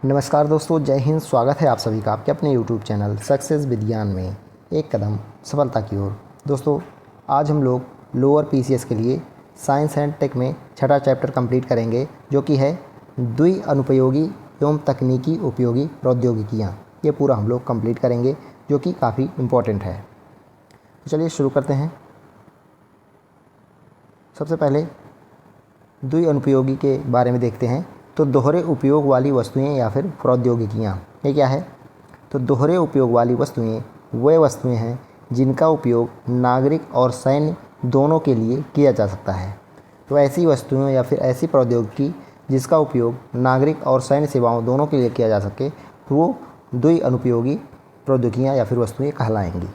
नमस्कार दोस्तों, जय हिंद। स्वागत है आप सभी का आपके अपने YouTube चैनल सक्सेस विज्ञान में एक कदम सफलता की ओर। दोस्तों, आज हम लोग लोअर PCS के लिए साइंस एंड टेक में छठा चैप्टर कंप्लीट करेंगे, जो कि है द्विअनुपयोगी एवं तकनीकी उपयोगी प्रौद्योगिकियाँ। ये पूरा हम लोग कंप्लीट करेंगे, जो कि काफ़ी इम्पोर्टेंट है। तो चलिए शुरू करते हैं। सबसे पहले द्विअनुपयोगी के बारे में देखते हैं। तो दोहरे उपयोग वाली वस्तुएं या फिर प्रौद्योगिकियाँ, ये क्या है? तो दोहरे उपयोग वाली वस्तुएं वे वस्तुएं हैं जिनका उपयोग नागरिक और सैन्य दोनों के लिए किया जा सकता है। तो ऐसी वस्तुएं या फिर ऐसी प्रौद्योगिकी जिसका उपयोग नागरिक और सैन्य सेवाओं दोनों के लिए किया जा सके, वो द्विअनुपयोगी प्रौद्योगिकियाँ या फिर वस्तुएं कहलाएंगी।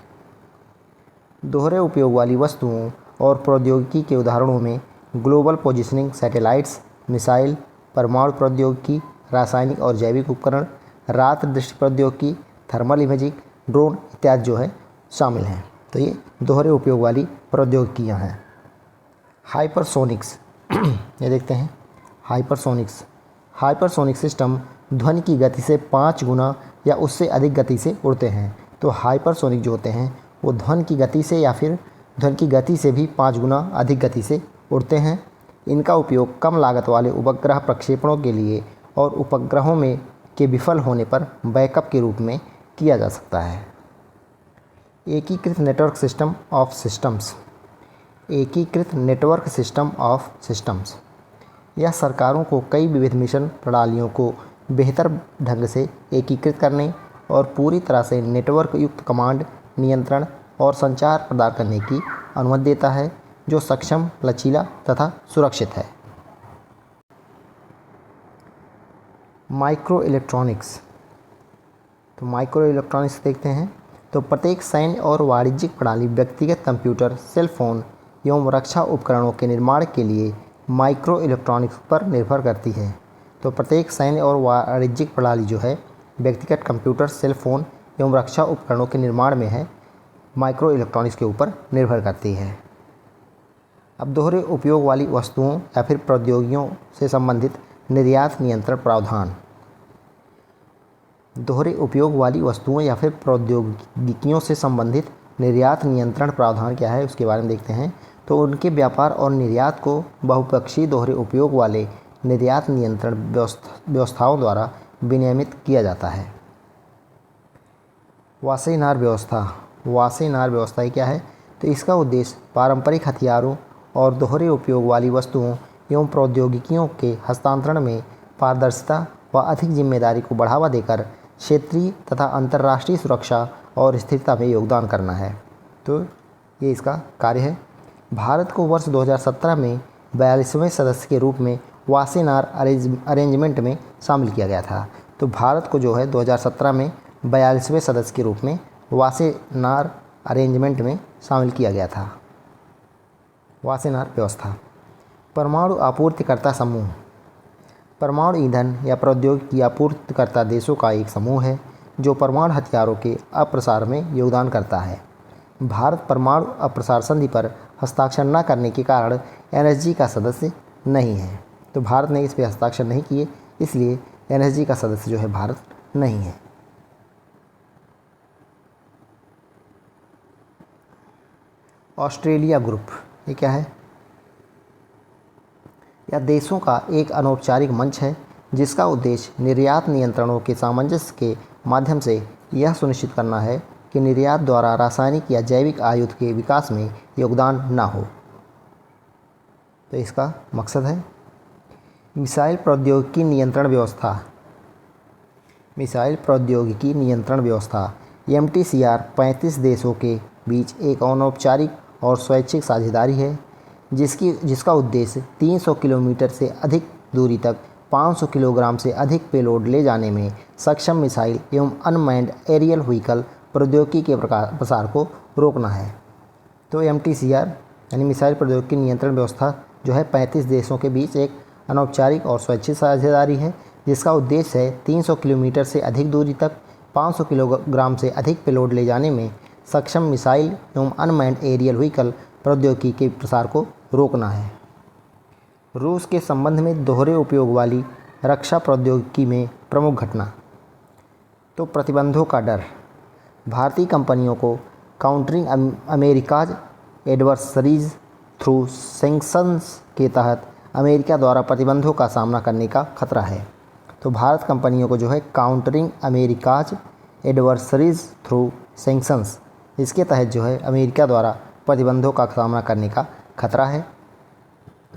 दोहरे उपयोग वाली वस्तुओं और प्रौद्योगिकी के उदाहरणों में ग्लोबल पोजिशनिंग सैटेलाइट्स, मिसाइल, परमाणु प्रौद्योगिकी, रासायनिक और जैविक उपकरण, रात दृष्टि प्रौद्योगिकी, थर्मल इमेजिंग, ड्रोन इत्यादि जो है शामिल हैं। तो ये दोहरे उपयोग वाली प्रौद्योगिकियाँ हैं। हाइपरसोनिक्स ये देखते हैं। हाइपरसोनिक सिस्टम ध्वनि की गति से 5 गुना या उससे अधिक गति से उड़ते हैं। तो हाइपरसोनिक जो होते हैं वो ध्वनि की गति से या फिर ध्वनि की गति से भी 5 गुना अधिक गति से उड़ते हैं। इनका उपयोग कम लागत वाले उपग्रह प्रक्षेपणों के लिए और उपग्रहों में के विफल होने पर बैकअप के रूप में किया जा सकता है। एकीकृत नेटवर्क सिस्टम ऑफ सिस्टम्स। एकीकृत नेटवर्क सिस्टम ऑफ सिस्टम्स यह सरकारों को कई विविध मिशन प्रणालियों को बेहतर ढंग से एकीकृत करने और पूरी तरह से नेटवर्क युक्त कमांड, नियंत्रण और संचार प्रदान करने की अनुमति देता है, जो सक्षम, लचीला तथा सुरक्षित है। Micro electronics. तो माइक्रो इलेक्ट्रॉनिक्स देखते हैं। तो प्रत्येक सैन्य और वाणिज्यिक प्रणाली व्यक्तिगत कंप्यूटर, सेल फोन एवं रक्षा उपकरणों के निर्माण के लिए माइक्रो इलेक्ट्रॉनिक्स पर निर्भर करती है। तो प्रत्येक सैन्य और वाणिज्यिक प्रणाली जो है व्यक्तिगत कंप्यूटर, सेल फोन एवं रक्षा उपकरणों के निर्माण में है, माइक्रो इलेक्ट्रॉनिक्स के ऊपर निर्भर करती है। अब दोहरे उपयोग वाली वस्तुओं या फिर प्रौद्योगिकियों से संबंधित निर्यात नियंत्रण प्रावधान। दोहरे उपयोग वाली वस्तुओं या फिर प्रौद्योगिकियों से संबंधित निर्यात नियंत्रण प्रावधान क्या है, उसके बारे में देखते हैं। तो उनके व्यापार और निर्यात को बहुपक्षीय दोहरे उपयोग वाले निर्यात नियंत्रण व्यवस्थाओं द्वारा विनियमित किया जाता है। वासेनार व्यवस्था। वासेनार व्यवस्था ही क्या है? तो इसका उद्देश्य पारंपरिक हथियारों और दोहरे उपयोग वाली वस्तुओं एवं प्रौद्योगिकियों के हस्तांतरण में पारदर्शिता व अधिक जिम्मेदारी को बढ़ावा देकर क्षेत्रीय तथा अंतर्राष्ट्रीय सुरक्षा और स्थिरता में योगदान करना है। तो ये इसका कार्य है। भारत को वर्ष 2017 में 42वें सदस्य के रूप में वासेनार अरेंजमेंट में शामिल किया गया था। तो भारत को जो है 2017 में 42वें सदस्य के रूप में वासेनार अरेंजमेंट में शामिल किया गया था। वासेनार व्यवस्था। परमाणु आपूर्तिकर्ता समूह। परमाणु ईंधन या प्रौद्योगिकी आपूर्तिकर्ता देशों का एक समूह है जो परमाणु हथियारों के अप्रसार में योगदान करता है। भारत परमाणु अप्रसार संधि पर हस्ताक्षर न करने के कारण NSG का सदस्य नहीं है। तो भारत ने इस पर हस्ताक्षर नहीं किए, इसलिए NSG का सदस्य जो है भारत नहीं है। ऑस्ट्रेलिया ग्रुप, ये क्या है? यह देशों का एक अनौपचारिक मंच है जिसका उद्देश्य निर्यात नियंत्रणों के सामंजस्य के माध्यम से यह सुनिश्चित करना है कि निर्यात द्वारा रासायनिक या जैविक आयुध के विकास में योगदान न हो। तो इसका मकसद है मिसाइल प्रौद्योगिकी नियंत्रण व्यवस्था। मिसाइल प्रौद्योगिकी नियंत्रण व्यवस्था MTCR 35 देशों के बीच एक अनौपचारिक और स्वैच्छिक साझेदारी है जिसका उद्देश्य 300 किलोमीटर से अधिक दूरी तक 500 किलोग्राम से अधिक पेलोड ले जाने में सक्षम मिसाइल एवं अनमैन्ड एरियल व्हीकल प्रौद्योगिकी के प्रसार को रोकना है। तो MTCR यानी मिसाइल प्रौद्योगिकी नियंत्रण व्यवस्था जो है 35 देशों के बीच एक अनौपचारिक और स्वैच्छिक साझेदारी है जिसका उद्देश्य है 300 किलोमीटर से अधिक दूरी तक 500 किलोग्राम से अधिक पेलोड ले जाने में सक्षम मिसाइल एवं अनमैन्ड एरियल व्हीकल प्रौद्योगिकी के प्रसार को रोकना है। रूस के संबंध में दोहरे उपयोग वाली रक्षा प्रौद्योगिकी में प्रमुख घटना। तो प्रतिबंधों का डर। भारतीय कंपनियों को countering America's adversaries through sanctions के तहत अमेरिका द्वारा प्रतिबंधों का सामना करने का खतरा है। तो भारत कंपनियों को जो है countering America's adversaries through sanctions, इसके तहत जो है अमेरिका द्वारा प्रतिबंधों का सामना करने का खतरा है।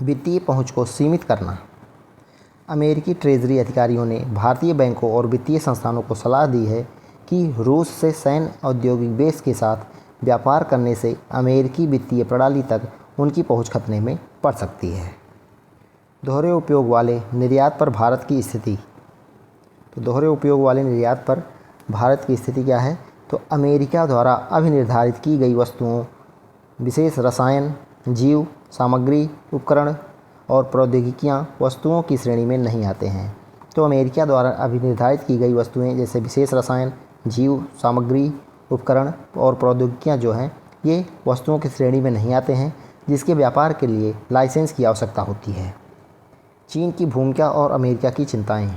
वित्तीय पहुंच को सीमित करना। अमेरिकी ट्रेजरी अधिकारियों ने भारतीय बैंकों और वित्तीय संस्थानों को सलाह दी है कि रूस से सैन्य औद्योगिक बेस के साथ व्यापार करने से अमेरिकी वित्तीय प्रणाली तक उनकी पहुंच खतरे में पड़ सकती है। दोहरे उपयोग वाले निर्यात पर भारत की स्थिति। तो दोहरे उपयोग वाले निर्यात पर भारत की स्थिति क्या है? तो अमेरिका द्वारा अभी निर्धारित की गई वस्तुओं, विशेष रसायन, जीव सामग्री, उपकरण और प्रौद्योगिकियां वस्तुओं की श्रेणी में नहीं आते हैं। तो अमेरिका द्वारा अभी निर्धारित की गई वस्तुएं जैसे विशेष रसायन, जीव सामग्री, उपकरण और प्रौद्योगिकियां जो हैं ये वस्तुओं की श्रेणी में नहीं आते हैं, जिसके व्यापार के लिए लाइसेंस की आवश्यकता होती है। चीन की भूमिका और अमेरिका की चिंताएं।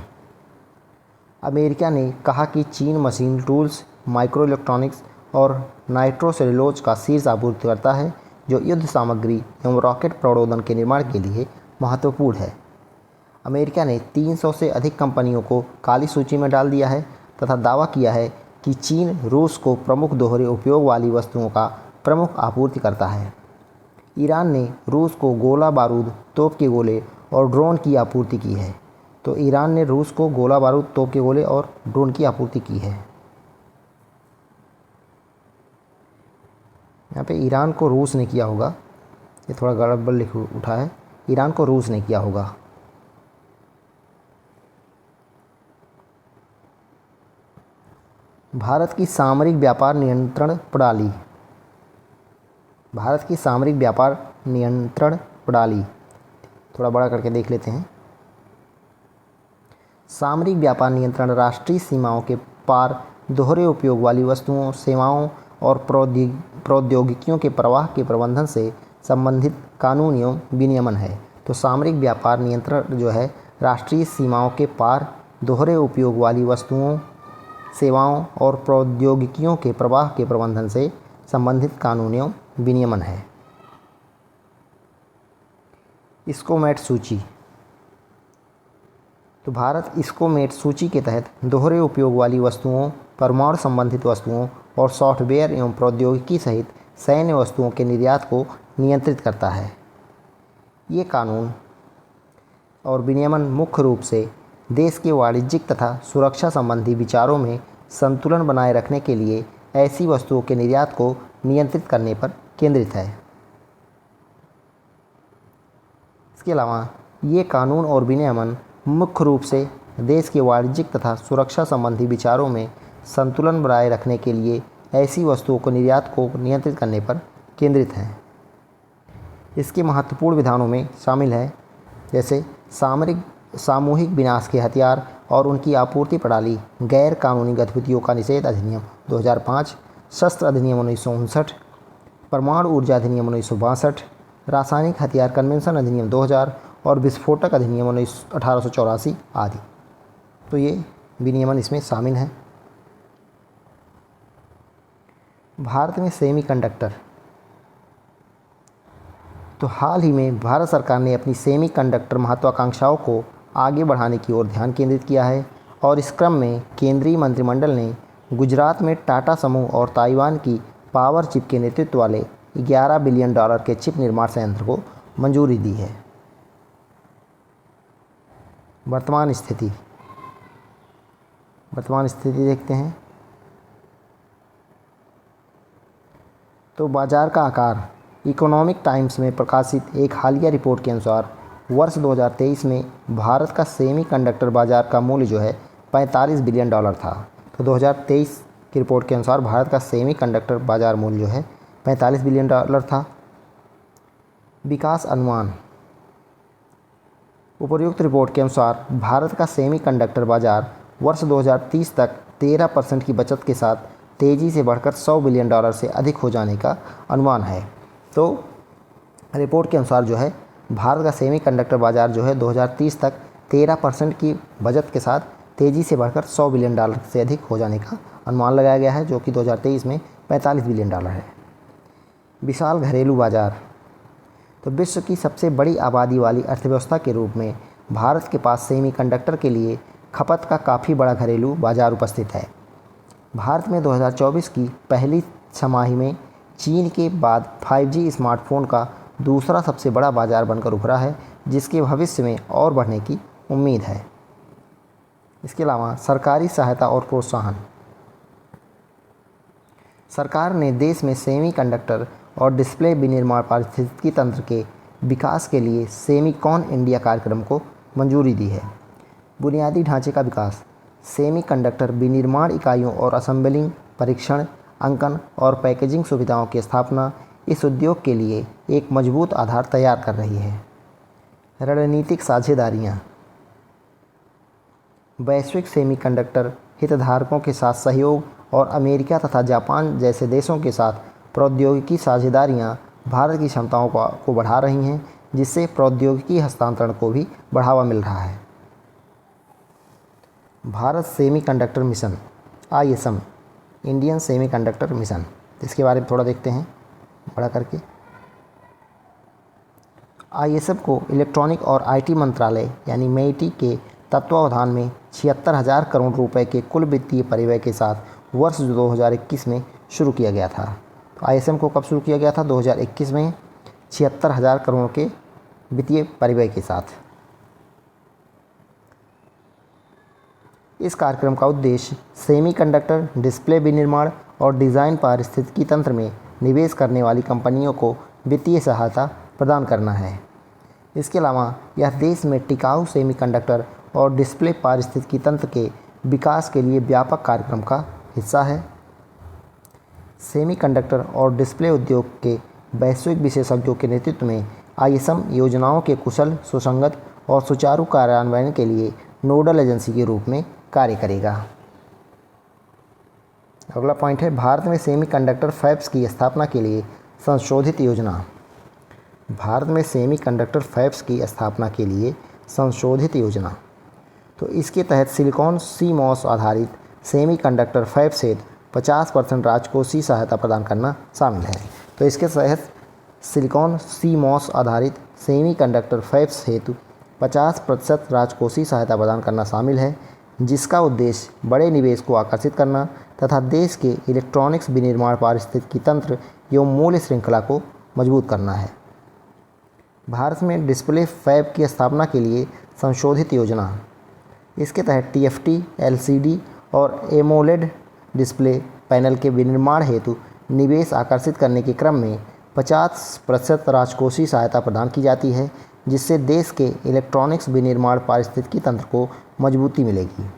अमेरिका ने कहा कि चीन मशीन टूल्स, माइक्रो इलेक्ट्रॉनिक्स और नाइट्रोसेलुलोज का शीर्ष आपूर्तिकर्ता है, जो युद्ध सामग्री एवं रॉकेट प्रणोदन के निर्माण के लिए महत्वपूर्ण है। अमेरिका ने 300 से अधिक कंपनियों को काली सूची में डाल दिया है तथा दावा किया है कि चीन रूस को प्रमुख दोहरे उपयोग वाली वस्तुओं का प्रमुख आपूर्तिकर्ता है। ईरान ने रूस को गोला बारूद, तोप के गोले और ड्रोन की आपूर्ति की है। तो ईरान ने रूस को गोला बारूद, तोप के गोले और ड्रोन की आपूर्ति की है। यहाँ पे ईरान को रूस ने किया होगा, ये थोड़ा गड़बड़ लिख उठा है, ईरान को रूस ने किया होगा। भारत की सामरिक व्यापार नियंत्रण प्रणाली। भारत की सामरिक व्यापार नियंत्रण प्रणाली थोड़ा बड़ा करके देख लेते हैं। सामरिक व्यापार नियंत्रण राष्ट्रीय सीमाओं के पार दोहरे उपयोग वाली वस्तुओं, सेवाओं और प्रौद्योगिकियों के प्रवाह के प्रबंधन से संबंधित कानून एवं विनियमन है। तो सामरिक व्यापार नियंत्रण जो है राष्ट्रीय सीमाओं के पार दोहरे उपयोग वाली वस्तुओं, सेवाओं और प्रौद्योगिकियों के प्रवाह के प्रबंधन से संबंधित कानून एवं विनियमन है। इस्कोमेट सूची। तो भारत इस्कोमेट सूची के तहत दोहरे उपयोग वाली वस्तुओं, परमाणु संबंधित वस्तुओं और सॉफ्टवेयर एवं प्रौद्योगिकी सहित सैन्य वस्तुओं के निर्यात को नियंत्रित करता है। ये कानून और विनियमन मुख्य रूप से देश के वाणिज्यिक तथा सुरक्षा संबंधी विचारों में संतुलन बनाए रखने के लिए ऐसी वस्तुओं के निर्यात को नियंत्रित करने पर केंद्रित है। इसके अलावा ये कानून और विनियमन मुख्य रूप से देश के वाणिज्यिक तथा सुरक्षा संबंधी विचारों में संतुलन बनाए रखने के लिए ऐसी वस्तुओं को निर्यात को नियंत्रित करने पर केंद्रित हैं। इसके महत्वपूर्ण विधानों में शामिल है जैसे सामूहिक विनाश के हथियार और उनकी आपूर्ति प्रणाली, गैर कानूनी गतिविधियों का निषेध अधिनियम 2005, शस्त्र अधिनियम 1959, परमाणु ऊर्जा अधिनियम 1962, रासायनिक हथियार कन्वेंशन अधिनियम 2000 और विस्फोटक अधिनियम 1884 आदि। तो ये विनियमन इसमें शामिल हैं। भारत में सेमीकंडक्टर। तो हाल ही में भारत सरकार ने अपनी सेमीकंडक्टर महत्वाकांक्षाओं को आगे बढ़ाने की ओर ध्यान केंद्रित किया है और इस क्रम में केंद्रीय मंत्रिमंडल ने गुजरात में टाटा समूह और ताइवान की पावर चिप के नेतृत्व वाले $11 बिलियन के चिप निर्माण संयंत्र को मंजूरी दी है। वर्तमान स्थिति देखते हैं। तो बाजार का आकार। इकोनॉमिक टाइम्स में प्रकाशित एक हालिया रिपोर्ट के अनुसार वर्ष 2023 में भारत का सेमीकंडक्टर बाजार का मूल्य जो है $45 बिलियन था। तो 2023 की रिपोर्ट के अनुसार भारत का सेमीकंडक्टर बाजार मूल्य जो है $45 बिलियन था। विकास अनुमान। उपर्युक्त रिपोर्ट के अनुसार भारत का सेमीकंडक्टर बाजार वर्ष 2030 तक 13% की बचत के साथ तेज़ी से बढ़कर $100 बिलियन से अधिक हो जाने का अनुमान है। तो रिपोर्ट के अनुसार जो है भारत का सेमीकंडक्टर बाजार जो है 2030 तक 13% की बचत के साथ तेज़ी से बढ़कर $100 बिलियन से अधिक हो जाने का अनुमान लगाया गया है, जो कि 2023 में $45 बिलियन है। विशाल घरेलू बाजार। तो विश्व की सबसे बड़ी आबादी वाली अर्थव्यवस्था के रूप में भारत के पास सेमीकंडक्टर के लिए खपत का काफ़ी बड़ा घरेलू बाजार उपस्थित है। भारत में 2024 की पहली छमाही में चीन के बाद 5G स्मार्टफोन का दूसरा सबसे बड़ा बाजार बनकर उभरा है, जिसके भविष्य में और बढ़ने की उम्मीद है। इसके अलावा सरकारी सहायता और प्रोत्साहन। सरकार ने देश में सेमीकंडक्टर और डिस्प्ले विनिर्माण पारिस्थितिकी तंत्र के विकास के लिए सेमीकॉन इंडिया कार्यक्रम को मंजूरी दी है। बुनियादी ढांचे का विकास। सेमीकंडक्टर विनिर्माण इकाइयों और असेंबलिंग, परीक्षण, अंकन और पैकेजिंग सुविधाओं की स्थापना इस उद्योग के लिए एक मजबूत आधार तैयार कर रही है। रणनीतिक साझेदारियाँ। वैश्विक सेमीकंडक्टर हितधारकों के साथ सहयोग और अमेरिका तथा जापान जैसे देशों के साथ प्रौद्योगिकी साझेदारियाँ भारत की क्षमताओं को बढ़ा रही हैं, जिससे प्रौद्योगिकी हस्तांतरण को भी बढ़ावा मिल रहा है। Bharat semiconductor mission ISM, Indian semiconductor mission, इसके बारे में थोड़ा देखते हैं बड़ा करके। ISM को इलेक्ट्रॉनिक और IT मंत्रालय यानी MEIT के तत्वावधान में 76,000 करोड़ रुपए के कुल वित्तीय परिव्यय के साथ वर्ष 2021 में शुरू किया गया था। तो ISM को कब शुरू किया गया था? 2021 में 76,000 करोड़ के वित्तीय परिव्यय के साथ। इस कार्यक्रम का उद्देश्य सेमीकंडक्टर, डिस्प्ले विनिर्माण और डिज़ाइन पारिस्थितिकी तंत्र में निवेश करने वाली कंपनियों को वित्तीय सहायता प्रदान करना है। इसके अलावा यह देश में टिकाऊ सेमीकंडक्टर और डिस्प्ले पारिस्थितिकी तंत्र के विकास के लिए व्यापक कार्यक्रम का हिस्सा है। सेमीकंडक्टर और डिस्प्ले उद्योग के वैश्विक विशेषज्ञों के नेतृत्व में ISM योजनाओं के कुशल, सुसंगत और सुचारू कार्यान्वयन के लिए नोडल एजेंसी के रूप में कार्य करेगा। अगला पॉइंट है भारत में सेमीकंडक्टर फैब्स की स्थापना के लिए संशोधित योजना। भारत में सेमीकंडक्टर फैब्स की स्थापना के लिए संशोधित योजना। तो इसके तहत सिलिकॉन CMOS आधारित सेमीकंडक्टर फैब्स हेतु 50% राजकोषीय सहायता प्रदान करना शामिल है। तो इसके तहत सिलिकॉन CMOS आधारित सेमीकंडक्टर फैब्स हेतु 50% राजकोषीय सहायता प्रदान करना शामिल है, जिसका उद्देश्य बड़े निवेश को आकर्षित करना तथा देश के इलेक्ट्रॉनिक्स विनिर्माण पारिस्थितिकी तंत्र एवं मूल्य श्रृंखला को मजबूत करना है। भारत में डिस्प्ले फैब की स्थापना के लिए संशोधित योजना। इसके तहत TFT, LCD और AMOLED डिस्प्ले पैनल के विनिर्माण हेतु निवेश आकर्षित करने के क्रम में 50% राजकोषीय सहायता प्रदान की जाती है, जिससे देश के इलेक्ट्रॉनिक्स विनिर्माण पारिस्थितिकी तंत्र को मजबूती मिलेगी।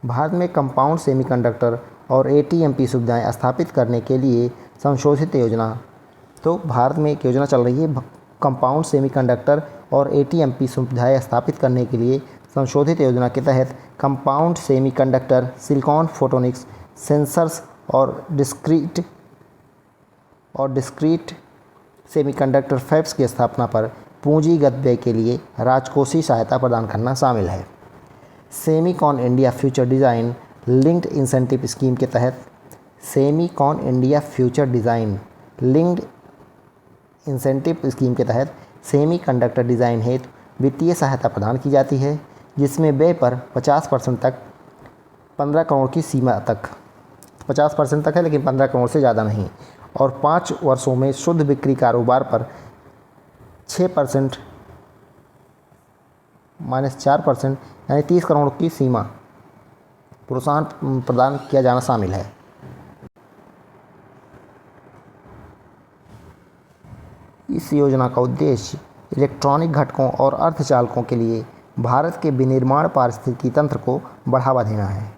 भारत में कंपाउंड सेमीकंडक्टर और ATMP सुविधाएं स्थापित करने के लिए संशोधित योजना। तो भारत में एक योजना चल रही है कंपाउंड सेमीकंडक्टर और ATMP सुविधाएं स्थापित करने के लिए संशोधित योजना के तहत compound semiconductor, silicon photonics, sensors और डिस्क्रीट सेमीकंडक्टर फैब्स की स्थापना पर पूंजीगत व्यय के लिए राजकोषीय सहायता प्रदान करना शामिल है। Semicon India future design linked incentive scheme के तहत Semicon India future design linked incentive scheme के तहत सेमीकंडक्टर डिज़ाइन हेतु वित्तीय सहायता प्रदान की जाती है, जिसमें व्यय पर 50% तक 15 करोड़ की सीमा तक 50% तक है, लेकिन 15 करोड़ से ज़्यादा नहीं, और 5 वर्षों में शुद्ध बिक्री कारोबार पर 6% -4% यानी 30 करोड़ की सीमा प्रोत्साहन प्रदान किया जाना शामिल है। इस योजना का उद्देश्य इलेक्ट्रॉनिक घटकों और अर्धचालकों के लिए भारत के विनिर्माण पारिस्थितिकी तंत्र को बढ़ावा देना है।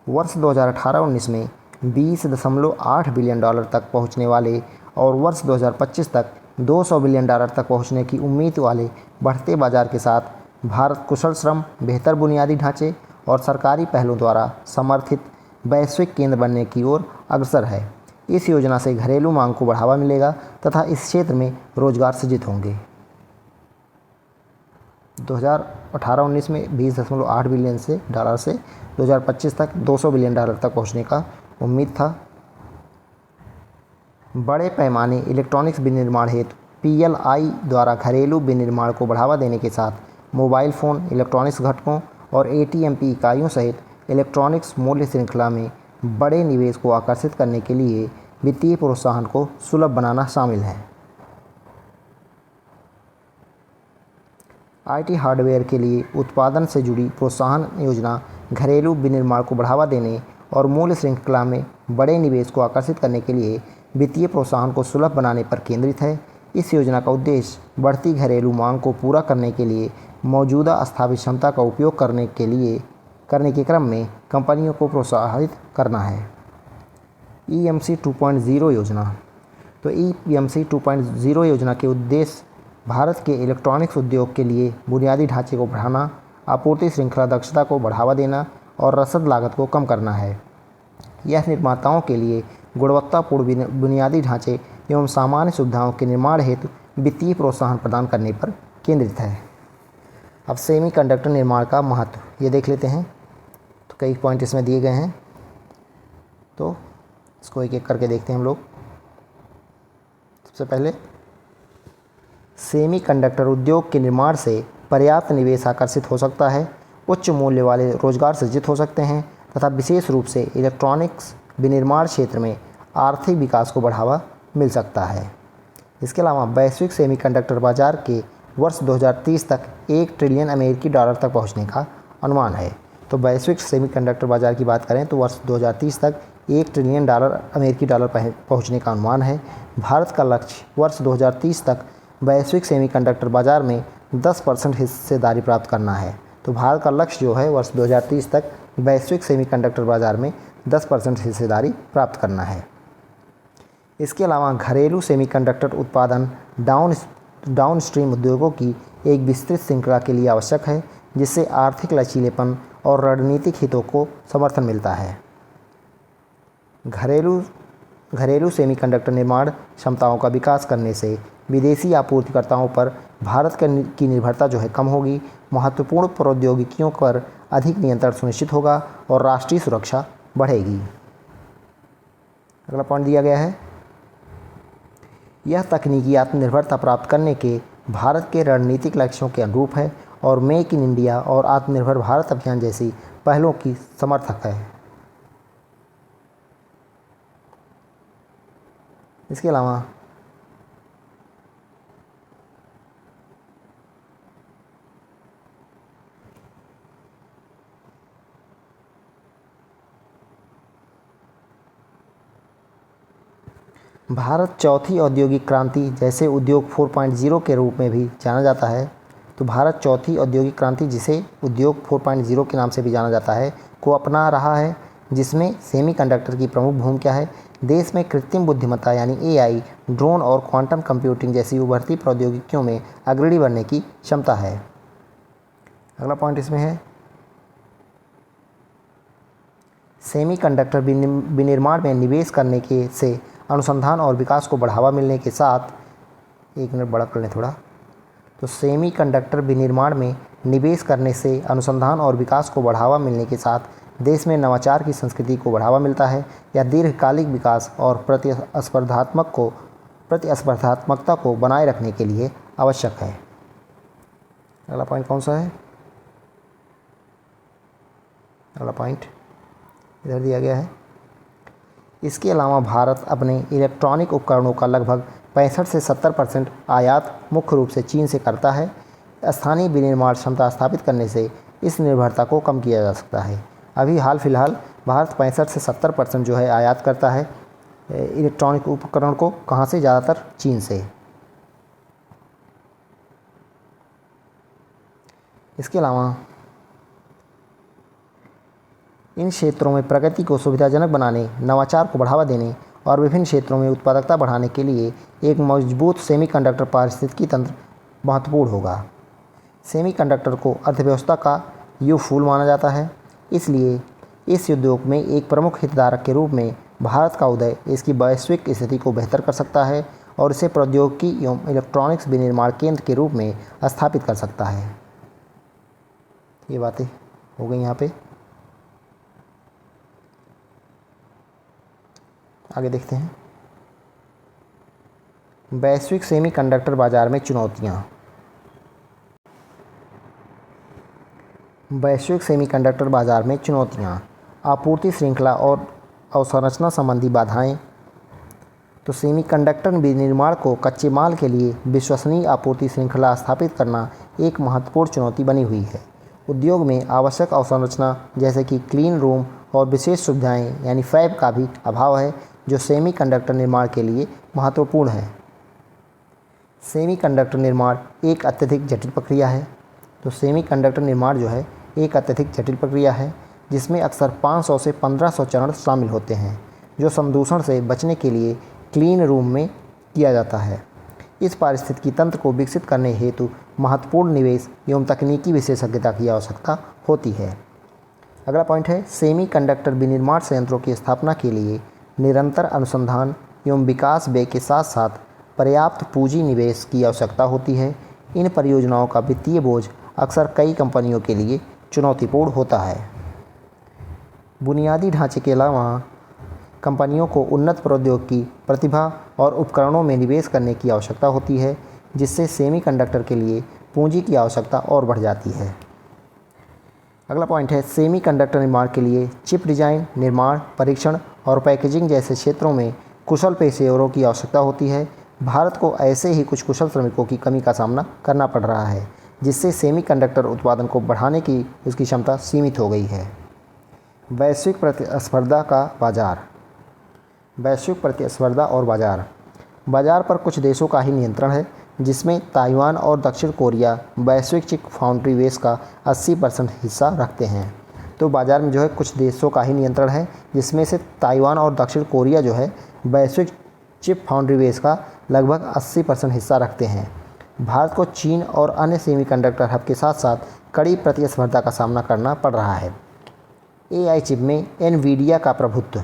वर्ष 2018-19 में $20.8 बिलियन तक पहुंचने वाले और वर्ष 2025 तक $200 बिलियन तक पहुंचने की उम्मीद वाले बढ़ते बाजार के साथ भारत कुशल श्रम, बेहतर बुनियादी ढांचे और सरकारी पहलों द्वारा समर्थित वैश्विक केंद्र बनने की ओर अग्रसर है। इस योजना से घरेलू मांग को बढ़ावा मिलेगा तथा इस क्षेत्र में रोजगार सृजित होंगे। 2018-19 में 20.8 बिलियन से डॉलर से 2025 तक 200 बिलियन डॉलर तक पहुंचने का उम्मीद था। बड़े पैमाने इलेक्ट्रॉनिक्स विनिर्माण हेतु PLI द्वारा घरेलू विनिर्माण को बढ़ावा देने के साथ मोबाइल फ़ोन, इलेक्ट्रॉनिक्स घटकों और ATMP इकाइयों सहित इलेक्ट्रॉनिक्स मूल्य श्रृंखला में बड़े निवेश को आकर्षित करने के लिए वित्तीय प्रोत्साहन को सुलभ बनाना शामिल है। IT हार्डवेयर के लिए उत्पादन से जुड़ी प्रोत्साहन योजना घरेलू विनिर्माण को बढ़ावा देने और मूल्य श्रृंखला में बड़े निवेश को आकर्षित करने के लिए वित्तीय प्रोत्साहन को सुलभ बनाने पर केंद्रित है। इस योजना का उद्देश्य बढ़ती घरेलू मांग को पूरा करने के लिए मौजूदा स्थापित क्षमता का उपयोग करने के क्रम में कंपनियों को प्रोत्साहित करना है। EMC 2.0 योजना। तो EMC 2.0 योजना के उद्देश्य भारत के इलेक्ट्रॉनिक्स उद्योग के लिए बुनियादी ढांचे को बढ़ाना, आपूर्ति श्रृंखला दक्षता को बढ़ावा देना और रसद लागत को कम करना है। यह निर्माताओं के लिए गुणवत्तापूर्ण बुनियादी ढांचे एवं सामान्य सुविधाओं के निर्माण हेतु वित्तीय प्रोत्साहन प्रदान करने पर केंद्रित है। अब सेमीकंडक्टर निर्माण का महत्व ये देख लेते हैं। तो कई पॉइंट इसमें दिए गए हैं, तो इसको एक एक करके देखते हैं हम लोग। सबसे पहले, सेमीकंडक्टर उद्योग के निर्माण से पर्याप्त निवेश आकर्षित हो सकता है, उच्च मूल्य वाले रोजगार सृजित हो सकते हैं तथा विशेष रूप से इलेक्ट्रॉनिक्स विनिर्माण क्षेत्र में आर्थिक विकास को बढ़ावा मिल सकता है। इसके अलावा वैश्विक सेमीकंडक्टर बाजार के वर्ष 2030 तक 1 ट्रिलियन अमेरिकी डॉलर तक पहुंचने का अनुमान है। तो वैश्विक सेमीकंडक्टर बाजार की बात करें तो वर्ष 2030 तक 1 ट्रिलियन अमेरिकी डॉलर पहुंचने का अनुमान है। भारत का लक्ष्य वर्ष 2030 तक वैश्विक सेमीकंडक्टर बाजार में 10% हिस्सेदारी प्राप्त करना है। तो भारत का लक्ष्य जो है वर्ष 2030 तक वैश्विक सेमीकंडक्टर बाजार में 10% हिस्सेदारी प्राप्त करना है। इसके अलावा घरेलू सेमीकंडक्टर उत्पादन डाउनस्ट्रीम उद्योगों की एक विस्तृत श्रृंखला के लिए आवश्यक है, जिससे आर्थिक लचीलेपन और रणनीतिक हितों को समर्थन मिलता है। घरेलू सेमीकंडक्टर निर्माण क्षमताओं का विकास करने से विदेशी आपूर्तिकर्ताओं पर भारत की निर्भरता जो है कम होगी, महत्वपूर्ण प्रौद्योगिकियों पर अधिक नियंत्रण सुनिश्चित होगा और राष्ट्रीय सुरक्षा बढ़ेगी। अगला पॉइंट दिया गया है, यह तकनीकी आत्मनिर्भरता प्राप्त करने के भारत के रणनीतिक लक्ष्यों के अनुरूप है और मेक इन इंडिया और आत्मनिर्भर भारत अभियान जैसी पहलों की समर्थक है। इसके अलावा भारत चौथी औद्योगिक क्रांति, जैसे उद्योग 4.0 के रूप में भी जाना जाता है, तो भारत चौथी औद्योगिक क्रांति, जिसे उद्योग 4.0 के नाम से भी जाना जाता है, को अपना रहा है, जिसमें सेमीकंडक्टर की प्रमुख भूमिका है। देश में कृत्रिम बुद्धिमत्ता यानी AI, ड्रोन और क्वांटम कंप्यूटिंग जैसी उभरती प्रौद्योगिकियों में अग्रणी बनने की क्षमता है। अगला पॉइंट इसमें है, सेमीकंडक्टर विनिर्माण में निवेश करने के से अनुसंधान और विकास को बढ़ावा मिलने के साथ, एक मिनट बड़ा कर लें थोड़ा, तो सेमीकंडक्टर विनिर्माण में निवेश करने से अनुसंधान और विकास को बढ़ावा मिलने के साथ देश में नवाचार की संस्कृति को बढ़ावा मिलता है। यह दीर्घकालिक विकास और प्रतिस्पर्धात्मकता को बनाए रखने के लिए आवश्यक है। अगला पॉइंट कौन सा है? अगला पॉइंट इधर दिया गया है। इसके अलावा भारत अपने इलेक्ट्रॉनिक उपकरणों का लगभग 65 से 70% आयात मुख्य रूप से चीन से करता है। स्थानीय विनिर्माण क्षमता स्थापित करने से इस निर्भरता को कम किया जा सकता है। अभी हाल फिलहाल भारत 65 से 70% जो है आयात करता है इलेक्ट्रॉनिक उपकरण को, कहाँ से? ज़्यादातर चीन से। इसके अलावा इन क्षेत्रों में प्रगति को सुविधाजनक बनाने, नवाचार को बढ़ावा देने और विभिन्न क्षेत्रों में उत्पादकता बढ़ाने के लिए एक मजबूत सेमीकंडक्टर पारिस्थितिकी तंत्र महत्वपूर्ण होगा। सेमीकंडक्टर को अर्थव्यवस्था का युगफूल माना जाता है, इसलिए इस उद्योग में एक प्रमुख हितधारक के रूप में भारत का उदय इसकी वैश्विक स्थिति को बेहतर कर सकता है और इसे प्रौद्योगिकी एवं इलेक्ट्रॉनिक्स विनिर्माण केंद्र के रूप में स्थापित कर सकता है। ये बातें हो गई यहाँ पे। आगे देखते हैं, वैश्विक सेमीकंडक्टर बाजार में चुनौतियाँ। वैश्विक सेमीकंडक्टर बाजार में चुनौतियाँ, आपूर्ति श्रृंखला और अवसंरचना संबंधी बाधाएं। तो सेमीकंडक्टर विनिर्माण को कच्चे माल के लिए विश्वसनीय आपूर्ति श्रृंखला स्थापित करना एक महत्वपूर्ण चुनौती बनी हुई है। उद्योग में आवश्यक अवसंरचना जैसे कि क्लीन रूम और विशेष सुविधाएं यानी फैब का भी अभाव है, जो सेमीकंडक्टर निर्माण के लिए महत्वपूर्ण है। सेमीकंडक्टर निर्माण एक अत्यधिक जटिल प्रक्रिया है। तो सेमीकंडक्टर निर्माण जो है एक अत्यधिक जटिल प्रक्रिया है, जिसमें अक्सर 500 से 1500 चरण शामिल होते हैं, जो संदूषण से बचने के लिए क्लीन रूम में किया जाता है। इस पारिस्थितिकी तंत्र को विकसित करने हेतु महत्वपूर्ण निवेश एवं तकनीकी विशेषज्ञता की आवश्यकता होती है। अगला पॉइंट है, सेमीकंडक्टर विनिर्माण संयंत्रों की स्थापना के लिए निरंतर अनुसंधान एवं विकास व्यय के साथ साथ पर्याप्त पूंजी निवेश की आवश्यकता होती है। इन परियोजनाओं का वित्तीय बोझ अक्सर कई कंपनियों के लिए चुनौतीपूर्ण होता है। बुनियादी ढांचे के अलावा कंपनियों को उन्नत प्रौद्योगिकी, प्रतिभा और उपकरणों में निवेश करने की आवश्यकता होती है, जिससे सेमीकंडक्टर के लिए पूंजी की आवश्यकता और बढ़ जाती है। अगला पॉइंट है, सेमीकंडक्टर निर्माण के लिए चिप डिजाइन, निर्माण, परीक्षण और पैकेजिंग जैसे क्षेत्रों में कुशल पेशेवरों की आवश्यकता होती है। भारत को ऐसे ही कुछ कुशल श्रमिकों की कमी का सामना करना पड़ रहा है, जिससे सेमीकंडक्टर उत्पादन को बढ़ाने की उसकी क्षमता सीमित हो गई है। वैश्विक प्रतिस्पर्धा का बाजार। वैश्विक प्रतिस्पर्धा और बाजार पर कुछ देशों का ही नियंत्रण है, जिसमें ताइवान और दक्षिण कोरिया वैश्विक चिप फाउंड्री बेस का 80% हिस्सा रखते हैं। तो बाज़ार में जो है कुछ देशों का ही नियंत्रण है, जिसमें से ताइवान और दक्षिण कोरिया जो है वैश्विक चिप फाउंड्री बेस का लगभग 80% हिस्सा रखते हैं। भारत को चीन और अन्य सेमीकंडक्टर हब के साथ साथ कड़ी प्रतिस्पर्धा का सामना करना पड़ रहा है। एआई चिप में एनवीडिया का प्रभुत्व।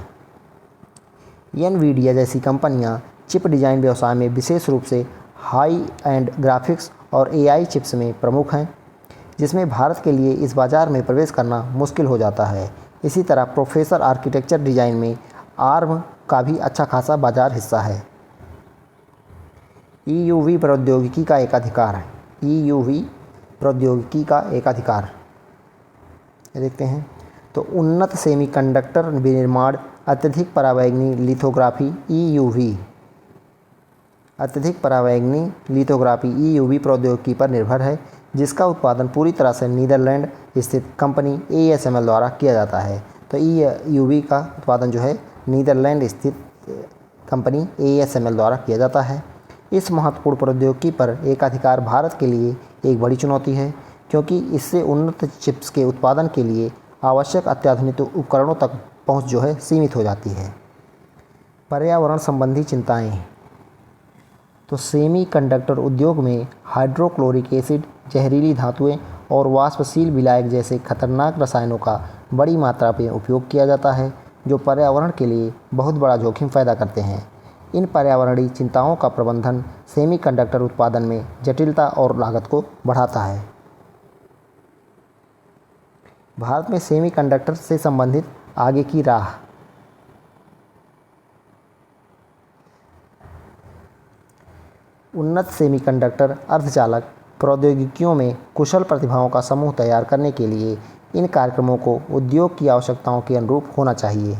एनवीडिया जैसी कंपनियां चिप डिज़ाइन व्यवसाय में विशेष रूप से हाई एंड ग्राफिक्स और एआई चिप्स में प्रमुख हैं, जिसमें भारत के लिए इस बाज़ार में प्रवेश करना मुश्किल हो जाता है। इसी तरह प्रोसेसर आर्किटेक्चर डिज़ाइन में आर्म का भी अच्छा खासा बाजार हिस्सा है। ईयूवी प्रौद्योगिकी का एकाधिकार। ईयूवी प्रौद्योगिकी का एकाधिकार देखते हैं, तो उन्नत सेमीकंडक्टर विनिर्माण अत्यधिक परावैंगनी लिथोग्राफी ईयूवी प्रौद्योगिकी पर निर्भर है, जिसका उत्पादन पूरी तरह से नीदरलैंड स्थित कंपनी ASML द्वारा किया जाता है। तो ईयूवी का उत्पादन जो है नीदरलैंड स्थित कंपनी ASML द्वारा किया जाता है। इस महत्वपूर्ण प्रौद्योगिकी पर एकाधिकार भारत के लिए एक बड़ी चुनौती है, क्योंकि इससे उन्नत चिप्स के उत्पादन के लिए आवश्यक अत्याधुनिक उपकरणों तक पहुंच जो है सीमित हो जाती है। पर्यावरण संबंधी चिंताएं। तो सेमीकंडक्टर उद्योग में हाइड्रोक्लोरिक एसिड, जहरीली धातुएं और वाष्पशील विलायक जैसे खतरनाक रसायनों का बड़ी मात्रा में उपयोग किया जाता है, जो पर्यावरण के लिए बहुत बड़ा जोखिम पैदा करते हैं। इन पर्यावरणीय चिंताओं का प्रबंधन सेमीकंडक्टर उत्पादन में जटिलता और लागत को बढ़ाता है। भारत में सेमीकंडक्टर से संबंधित आगे की राह। उन्नत सेमीकंडक्टर अर्धचालक प्रौद्योगिकियों में कुशल प्रतिभाओं का समूह तैयार करने के लिए इन कार्यक्रमों को उद्योग की आवश्यकताओं के अनुरूप होना चाहिए।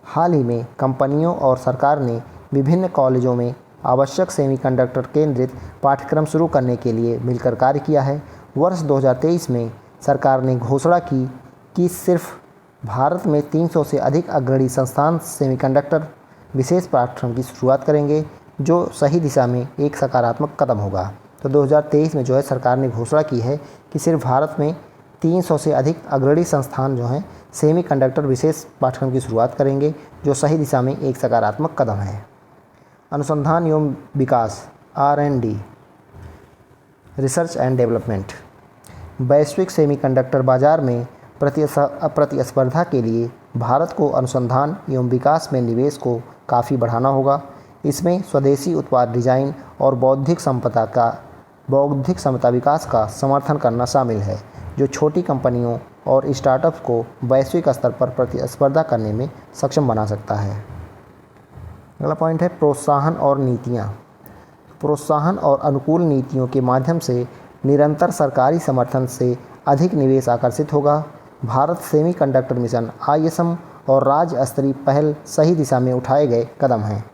हाल ही में कंपनियों और सरकार ने विभिन्न कॉलेजों में आवश्यक सेमीकंडक्टर केंद्रित पाठ्यक्रम शुरू करने के लिए मिलकर कार्य किया है। वर्ष 2023 में सरकार ने घोषणा की कि सिर्फ भारत में 300 से अधिक अग्रणी संस्थान सेमीकंडक्टर विशेष पाठ्यक्रम की शुरुआत करेंगे, जो सही दिशा में एक सकारात्मक कदम होगा। तो 2023 में जो है सरकार ने घोषणा की है कि सिर्फ भारत में 300 से अधिक अग्रणी संस्थान जो हैं सेमीकंडक्टर विशेष पाठ्यक्रम की शुरुआत करेंगे, जो सही दिशा में एक सकारात्मक कदम है। अनुसंधान एवं विकास R&D रिसर्च एंड डेवलपमेंट। वैश्विक सेमीकंडक्टर बाजार में प्रतिस्पर्धा के लिए भारत को अनुसंधान एवं विकास में निवेश को काफ़ी बढ़ाना होगा। इसमें स्वदेशी उत्पाद डिजाइन और बौद्धिक संपदा विकास का समर्थन करना शामिल है। जो छोटी कंपनियों और स्टार्टअप्स को वैश्विक स्तर पर प्रतिस्पर्धा करने में सक्षम बना सकता है। अगला पॉइंट है प्रोत्साहन और नीतियाँ। प्रोत्साहन और अनुकूल नीतियों के माध्यम से निरंतर सरकारी समर्थन से अधिक निवेश आकर्षित होगा। भारत सेमीकंडक्टर मिशन ISM और राज्य स्तरीय पहल सही दिशा में उठाए गए कदम हैं।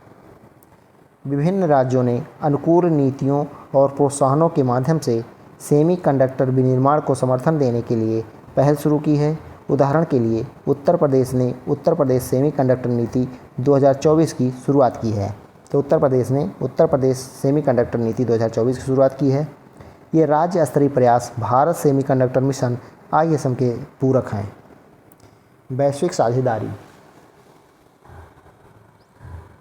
विभिन्न राज्यों ने अनुकूल नीतियों और प्रोत्साहनों के माध्यम से सेमीकंडक्टर विनिर्माण को समर्थन देने के लिए पहल शुरू की है। उदाहरण के लिए उत्तर प्रदेश ने उत्तर प्रदेश सेमीकंडक्टर नीति 2024 की शुरुआत की है। तो उत्तर प्रदेश ने उत्तर प्रदेश सेमीकंडक्टर नीति 2024 की शुरुआत की है। ये राज्य स्तरीय प्रयास भारत सेमीकंडक्टर मिशन ISM के पूरक हैं। वैश्विक साझेदारी।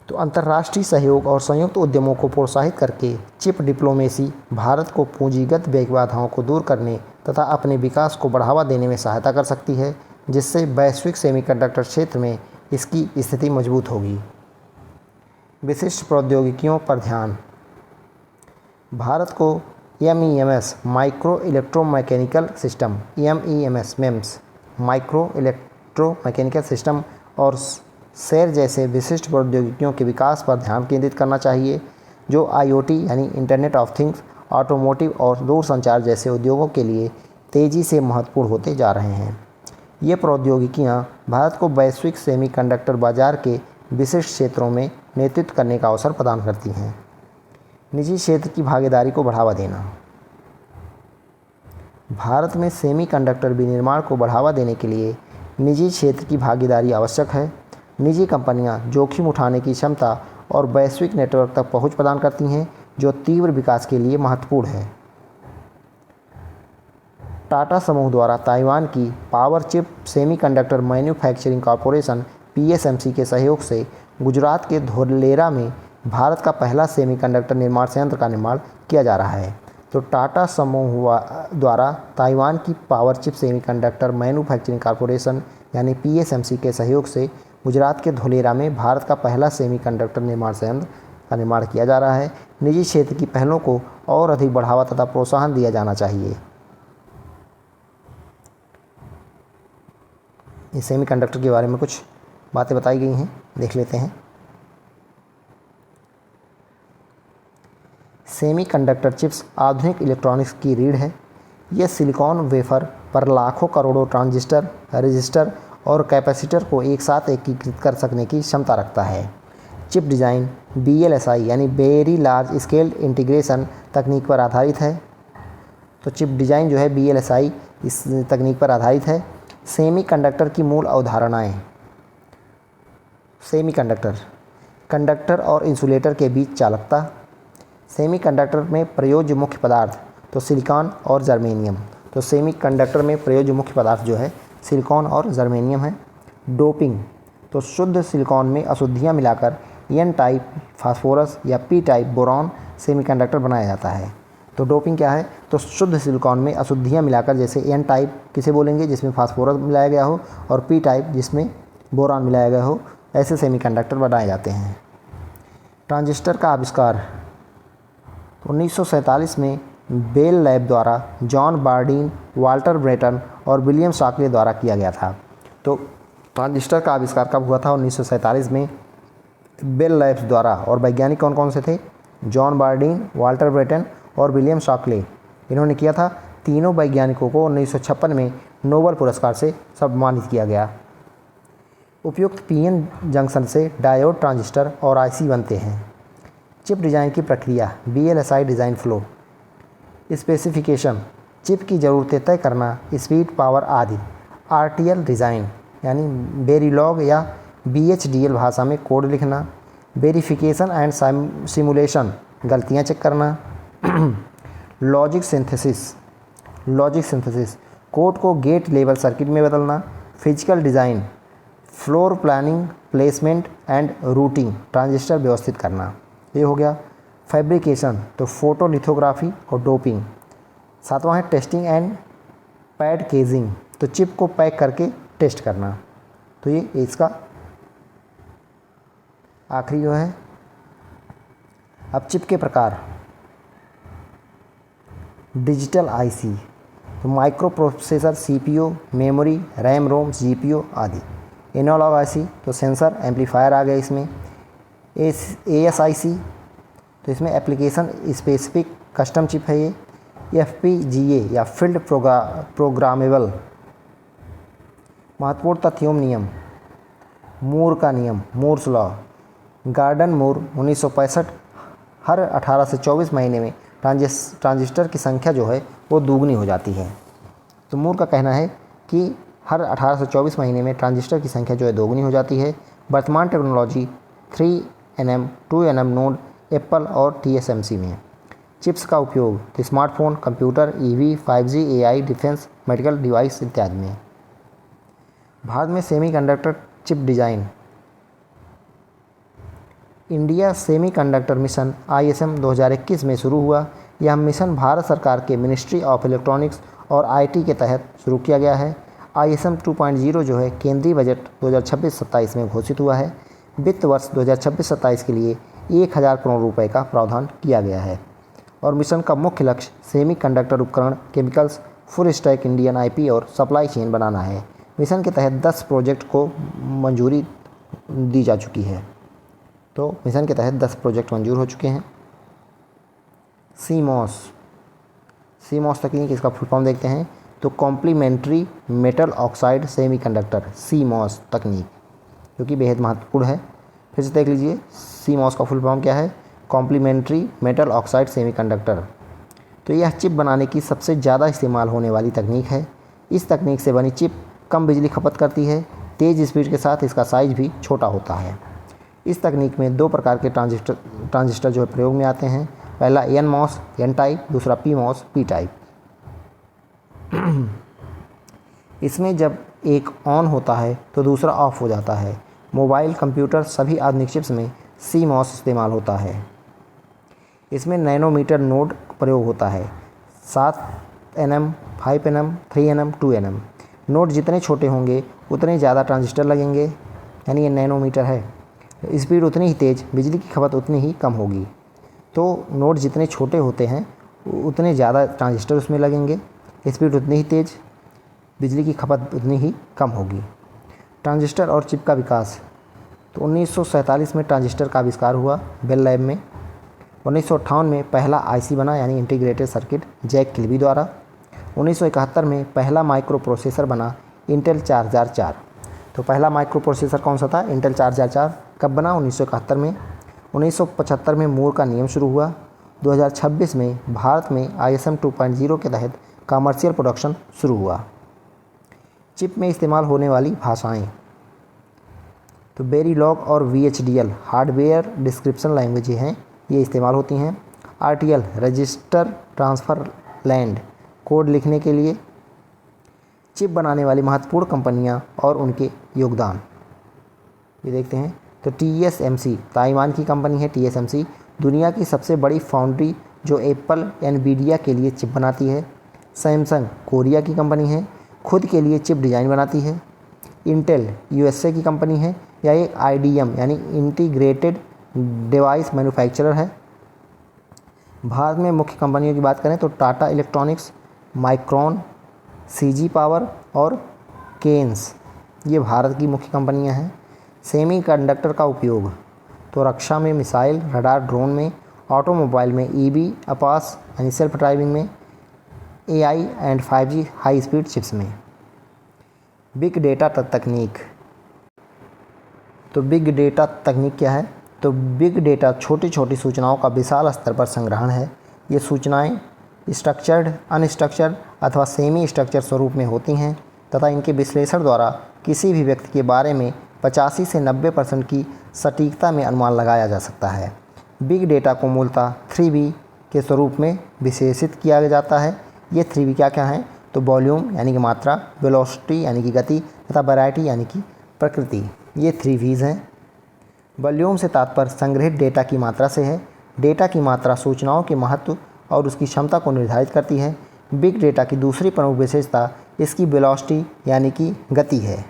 तो अंतर्राष्ट्रीय सहयोग और संयुक्त उद्यमों को प्रोत्साहित करके चिप डिप्लोमेसी भारत को पूंजीगत बाधाओं को दूर करने तथा अपने विकास को बढ़ावा देने में सहायता कर सकती है, जिससे वैश्विक सेमीकंडक्टर क्षेत्र में इसकी स्थिति मजबूत होगी। विशिष्ट प्रौद्योगिकियों पर ध्यान। भारत को MEMS micro electromechanical system MEMS micro electromechanical system और सेर जैसे विशिष्ट प्रौद्योगिकियों के विकास पर ध्यान केंद्रित करना चाहिए, जो IoT यानी इंटरनेट ऑफ थिंग्स, ऑटोमोटिव और दूरसंचार जैसे उद्योगों के लिए तेज़ी से महत्वपूर्ण होते जा रहे हैं। ये प्रौद्योगिकियां भारत को वैश्विक सेमीकंडक्टर बाजार के विशिष्ट क्षेत्रों में नेतृत्व करने का अवसर प्रदान करती हैं। निजी क्षेत्र की भागीदारी को बढ़ावा देना। भारत में सेमीकंडक्टर विनिर्माण को बढ़ावा देने के लिए निजी क्षेत्र की भागीदारी आवश्यक है। निजी कंपनियां जोखिम उठाने की क्षमता और वैश्विक नेटवर्क तक पहुंच प्रदान करती हैं, जो तीव्र विकास के लिए महत्वपूर्ण है। टाटा समूह द्वारा ताइवान की power chip semiconductor manufacturing corporation PSMC के सहयोग से गुजरात के धोलेरा में भारत का पहला सेमीकंडक्टर निर्माण संयंत्र का निर्माण किया जा रहा है। तो टाटा समूह द्वारा ताइवान की power chip semiconductor manufacturing corporation यानी PSMC के सहयोग से गुजरात के धोलेरा में भारत का पहला सेमीकंडक्टर निर्माण संयंत्र का निर्माण किया जा रहा है। निजी क्षेत्र की पहलों को और अधिक बढ़ावा तथा प्रोत्साहन दिया जाना चाहिए। इस सेमीकंडक्टर के बारे में कुछ बातें बताई गई हैं, देख लेते हैं। सेमीकंडक्टर चिप्स आधुनिक इलेक्ट्रॉनिक्स की रीढ़ है। यह सिलिकॉन वेफर पर लाखों करोड़ों ट्रांजिस्टर, रजिस्टर और कैपेसिटर को एक साथ एकीकृत कर सकने की क्षमता रखता है। चिप डिज़ाइन VLSI यानी वेरी लार्ज स्केल इंटीग्रेशन तकनीक पर आधारित है। तो चिप डिज़ाइन जो है VLSI इस तकनीक पर आधारित है। सेमीकंडक्टर की मूल अवधारणाएं। सेमीकंडक्टर कंडक्टर और इंसुलेटर के बीच चालकता। सेमीकंडक्टर में प्रयोज्य मुख्य पदार्थ तो सिलिकॉन और जर्मेनियम। तो सेमीकंडक्टर में प्रयोज्य मुख्य पदार्थ जो है सिलिकॉन और जर्मेनियम है। डोपिंग तो शुद्ध सिलिकॉन में अशुद्धियाँ मिलाकर N टाइप फास्फोरस या P टाइप बोरॉन सेमीकंडक्टर बनाया जाता है। तो डोपिंग क्या है? तो शुद्ध सिलिकॉन में अशुद्धियाँ मिलाकर, जैसे N टाइप किसे बोलेंगे जिसमें फास्फोरस मिलाया गया हो, और P टाइप जिसमें बोरॉन मिलाया गया हो, ऐसे सेमीकंडक्टर बनाए जाते हैं। ट्रांजिस्टर का आविष्कार 1947 में बेल लैब द्वारा जॉन बार्डीन, वाल्टर ब्रेटन और विलियम शॉकले द्वारा किया गया था। तो ट्रांजिस्टर का आविष्कार कब हुआ था? 1947 में बेल लैब्स द्वारा। और वैज्ञानिक कौन कौन से थे? जॉन बार्डीन, वाल्टर ब्रेटन और विलियम शॉकले, इन्होंने किया था। तीनों वैज्ञानिकों को 1956 में नोबेल पुरस्कार से सम्मानित किया गया। उपयुक्त PN जंक्शन से डायोड ट्रांजिस्टर और IC बनते हैं। चिप डिज़ाइन की प्रक्रिया VLSI design flow. Specification chip की ज़रूरतें तय करना, स्पीड, पावर आदि। RTL डिज़ाइन यानी वेरिलॉग या VHDL भाषा में कोड लिखना। वेरिफिकेशन एंड सिमुलेशन गलतियाँ चेक करना। लॉजिक सिंथेसिस कोड को गेट लेवल सर्किट में बदलना। Physical design floor planning, placement and routing, transistor व्यवस्थित करना। ये हो गया। फैब्रिकेशन तो फोटोलिथोग्राफी और डोपिंग। सातवां है टेस्टिंग एंड पैड केजिंग, तो चिप को पैक करके टेस्ट करना। तो ये इसका आखिरी जो है। अब चिप के प्रकार। डिजिटल IC तो microprocessor, CPU, memory, RAM, ROM, GPU आदि। एनालॉग IC तो सेंसर, एम्पलीफायर आ गए इसमें। ASIC तो इसमें एप्लीकेशन स्पेसिफिक कस्टम चिप है ये। FPGA या फील्ड प्रोग्रामेबल। महत्वपूर्ण तथ्य एवं नियम। मूर का नियम, मूर्स लॉ। गॉर्डन मूर 1965 हर 18 से 24 महीने में ट्रांजिस्टर की संख्या जो है वो दोगुनी हो जाती है। तो मूर का कहना है कि हर 18 से 24 महीने में ट्रांजिस्टर की संख्या जो है दोगुनी हो जाती है। वर्तमान technology 3nm 2nm node Apple और TSMC में। चिप्स का उपयोग तो smartphone, computer, EV, 5G, AI, defence, medical device इत्यादि में। भारत में semiconductor chip design. India semiconductor mission ISM 2021 में शुरू हुआ। यह मिशन भारत सरकार के मिनिस्ट्री ऑफ इलेक्ट्रॉनिक्स और IT के तहत शुरू किया गया है। ISM 2.0 जो है केंद्रीय बजट 2026-27 में घोषित हुआ है। वित्त वर्ष 2026-27 के लिए 1000 करोड़ रुपए का प्रावधान किया गया है। और मिशन का मुख्य लक्ष्य सेमीकंडक्टर उपकरण, chemicals, full stack Indian IP और सप्लाई चेन बनाना है। मिशन के तहत 10 प्रोजेक्ट को मंजूरी दी जा चुकी है। तो मिशन के तहत 10 प्रोजेक्ट मंजूर हो चुके हैं। CMOS तकनीक, इसका फुल फॉर्म देखते हैं तो complementary metal oxide semiconductor, CMOS तकनीक, जो कि बेहद महत्वपूर्ण है। फिर से देख लीजिए CMOS का फुल फॉर्म क्या है, कॉम्प्लीमेंट्री मेटल ऑक्साइड सेमीकंडक्टर। तो यह चिप बनाने की सबसे ज़्यादा इस्तेमाल होने वाली तकनीक है। इस तकनीक से बनी चिप कम बिजली खपत करती है, तेज़ स्पीड के साथ इसका साइज भी छोटा होता है। इस तकनीक में 2 प्रकार के ट्रांजिस्टर जो है प्रयोग में आते हैं। पहला NMOS N टाइप, दूसरा PMOS P टाइप। इसमें जब एक ऑन होता है तो दूसरा ऑफ हो जाता है। मोबाइल, कंप्यूटर, सभी आधुनिक चिप्स में CMOS इस्तेमाल होता है। इसमें नैनोमीटर नोड प्रयोग होता है। 7nm, 5nm, 3nm, 2nm। Node जितने छोटे होंगे उतने ज़्यादा ट्रांजिस्टर लगेंगे, यानी ये नैनोमीटर है। स्पीड उतनी ही तेज़, बिजली की खपत उतनी ही कम होगी। तो नोड जितने छोटे होते हैं उतने ज़्यादा ट्रांजिस्टर उसमें लगेंगे, स्पीड उतनी ही तेज़, बिजली की खपत उतनी ही कम होगी। ट्रांजिस्टर और चिप का विकास तो 1947 में ट्रांजिस्टर का आविष्कार हुआ बेल लैब में। 1958 में पहला IC बना, यानी इंटीग्रेटेड सर्किट, जैक किल्बी द्वारा। 1971 में पहला माइक्रो प्रोसेसर बना, इंटेल 4004। तो पहला माइक्रो प्रोसेसर कौन सा था, इंटेल 4004। कब बना, 1971 में। 1975 में मूर का नियम शुरू हुआ। 2026 में भारत में ISM 2.0 के तहत कमर्शियल प्रोडक्शन शुरू हुआ। चिप में इस्तेमाल होने वाली भाषाएं तो वेरिलॉग और VHDL हार्डवेयर डिस्क्रिप्शन लैंग्वेज हैं, ये इस्तेमाल होती हैं। RTL register transfer land code लिखने के लिए। चिप बनाने वाली महत्वपूर्ण कंपनियां और उनके योगदान ये देखते हैं तो TSMC ताइवान की कंपनी है। TSMC दुनिया की सबसे बड़ी फाउंड्री जो एप्पल, NVIDIA के लिए चिप बनाती है। सैमसंग कोरिया की कंपनी है, खुद के लिए चिप डिज़ाइन बनाती है। इंटेल USA की कंपनी है, या एक IDM यानी इंटीग्रेटेड डिवाइस मैन्युफैक्चरर है। भारत में मुख्य कंपनियों की बात करें तो Tata electronics, micron, CG power और केन्स, ये भारत की मुख्य कंपनियां हैं। सेमीकंडक्टर का उपयोग तो रक्षा में, मिसाइल, रडार, ड्रोन में, ऑटोमोबाइल में, EV, आपास यानी सेल्फ ड्राइविंग में, AI and 5G high speed chips में। बिग डेटा तकनीक तो बिग डेटा तकनीक क्या है, तो बिग डेटा छोटी छोटी सूचनाओं का विशाल स्तर पर संग्रहण है। ये सूचनाएं स्ट्रक्चर्ड, अनस्ट्रक्चर्ड अथवा सेमी स्ट्रक्चर स्वरूप में होती हैं तथा इनके विश्लेषण द्वारा किसी भी व्यक्ति के बारे में 85 से 90% की सटीकता में अनुमान लगाया जा सकता है। बिग डेटा को मूलतः 3V के स्वरूप में विशेषित किया जाता है। ये 3V क्या क्या हैं, तो वॉल्यूम यानी कि मात्रा, वेलोसिटी यानी कि गति तथा वैरायटी यानी कि प्रकृति, ये 3Vs हैं। वॉल्यूम से तात्पर्य संग्रहित डेटा की मात्रा से है। डेटा की मात्रा सूचनाओं के महत्व और उसकी क्षमता को निर्धारित करती है। बिग डेटा की दूसरी प्रमुख विशेषता इसकी वेलोसिटी यानी कि गति है।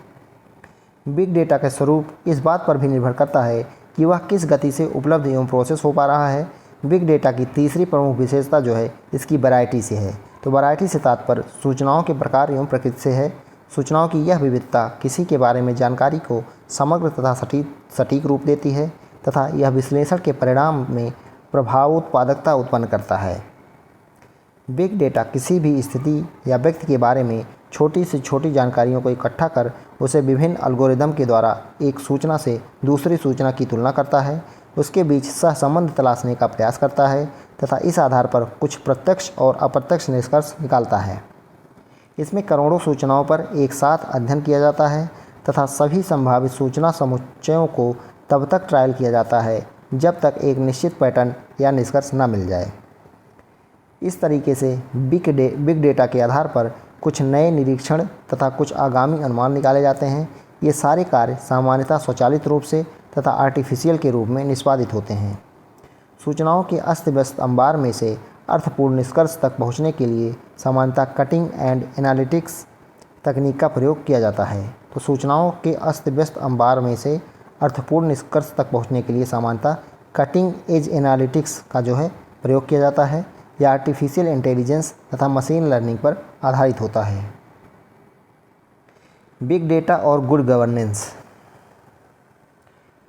बिग डेटा का स्वरूप इस बात पर भी निर्भर करता है कि वह किस गति से उपलब्ध एवं प्रोसेस हो पा रहा है। बिग डेटा की तीसरी प्रमुख विशेषता जो है इसकी वैरायटी से है। तो वैरायटी से तात्पर्य सूचनाओं के प्रकार एवं प्रकृति से है। सूचनाओं की यह विविधता किसी के बारे में जानकारी को समग्र तथा सटीक रूप देती है तथा यह विश्लेषण के परिणाम में प्रभावोत्पादकता उत्पन्न करता है। बिग डेटा किसी भी स्थिति या व्यक्ति के बारे में छोटी से छोटी जानकारियों को इकट्ठा कर उसे विभिन्न एल्गोरिदम के द्वारा एक सूचना से दूसरी सूचना की तुलना करता है, उसके बीच सहसंबंध तलाशने का प्रयास करता है तथा इस आधार पर कुछ प्रत्यक्ष और अप्रत्यक्ष निष्कर्ष निकालता है। इसमें करोड़ों सूचनाओं पर एक साथ अध्ययन किया जाता है तथा सभी संभावित सूचना समुच्चयों को तब तक ट्रायल किया जाता है जब तक एक निश्चित पैटर्न या निष्कर्ष न मिल जाए। इस तरीके से बिग डेटा के आधार पर कुछ नए निरीक्षण तथा कुछ आगामी अनुमान निकाले जाते हैं। ये सारे कार्य सामान्यतः स्वचालित रूप से तथा आर्टिफिशियल के रूप में निष्पादित होते हैं। सूचनाओं के अस्त व्यस्त अंबार में से अर्थपूर्ण निष्कर्ष तक पहुंचने के लिए सामान्यतः कटिंग एंड एनालिटिक्स तकनीक का प्रयोग किया जाता है। तो सूचनाओं के अस्त व्यस्त अंबार में से अर्थपूर्ण निष्कर्ष तक पहुंचने के लिए सामान्यतः कटिंग एज एनालिटिक्स का जो है प्रयोग किया जाता है। यह आर्टिफिशियल इंटेलिजेंस तथा मशीन लर्निंग पर आधारित होता है। बिग डेटा और गुड गवर्नेंस।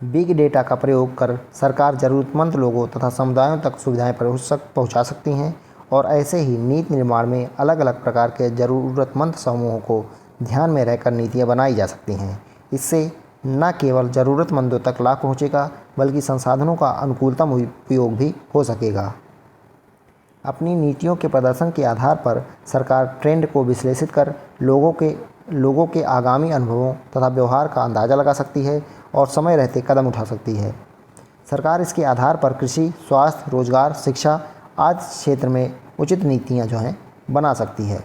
बिग डेटा का प्रयोग कर सरकार ज़रूरतमंद लोगों तथा समुदायों तक सुविधाएं पहुंचा सकती हैं और ऐसे ही नीति निर्माण में अलग अलग प्रकार के ज़रूरतमंद समूहों को ध्यान में रहकर नीतियां बनाई जा सकती हैं। इससे न केवल ज़रूरतमंदों तक लाभ पहुंचेगा बल्कि संसाधनों का अनुकूलतम उपयोग भी हो सकेगा। अपनी नीतियों के प्रदर्शन के आधार पर सरकार ट्रेंड को विश्लेषित कर लोगों के आगामी अनुभवों तथा व्यवहार का अंदाज़ा लगा सकती है और समय रहते कदम उठा सकती है। सरकार इसके आधार पर कृषि, स्वास्थ्य, रोजगार, शिक्षा आदि क्षेत्र में उचित नीतियां जो हैं बना सकती है।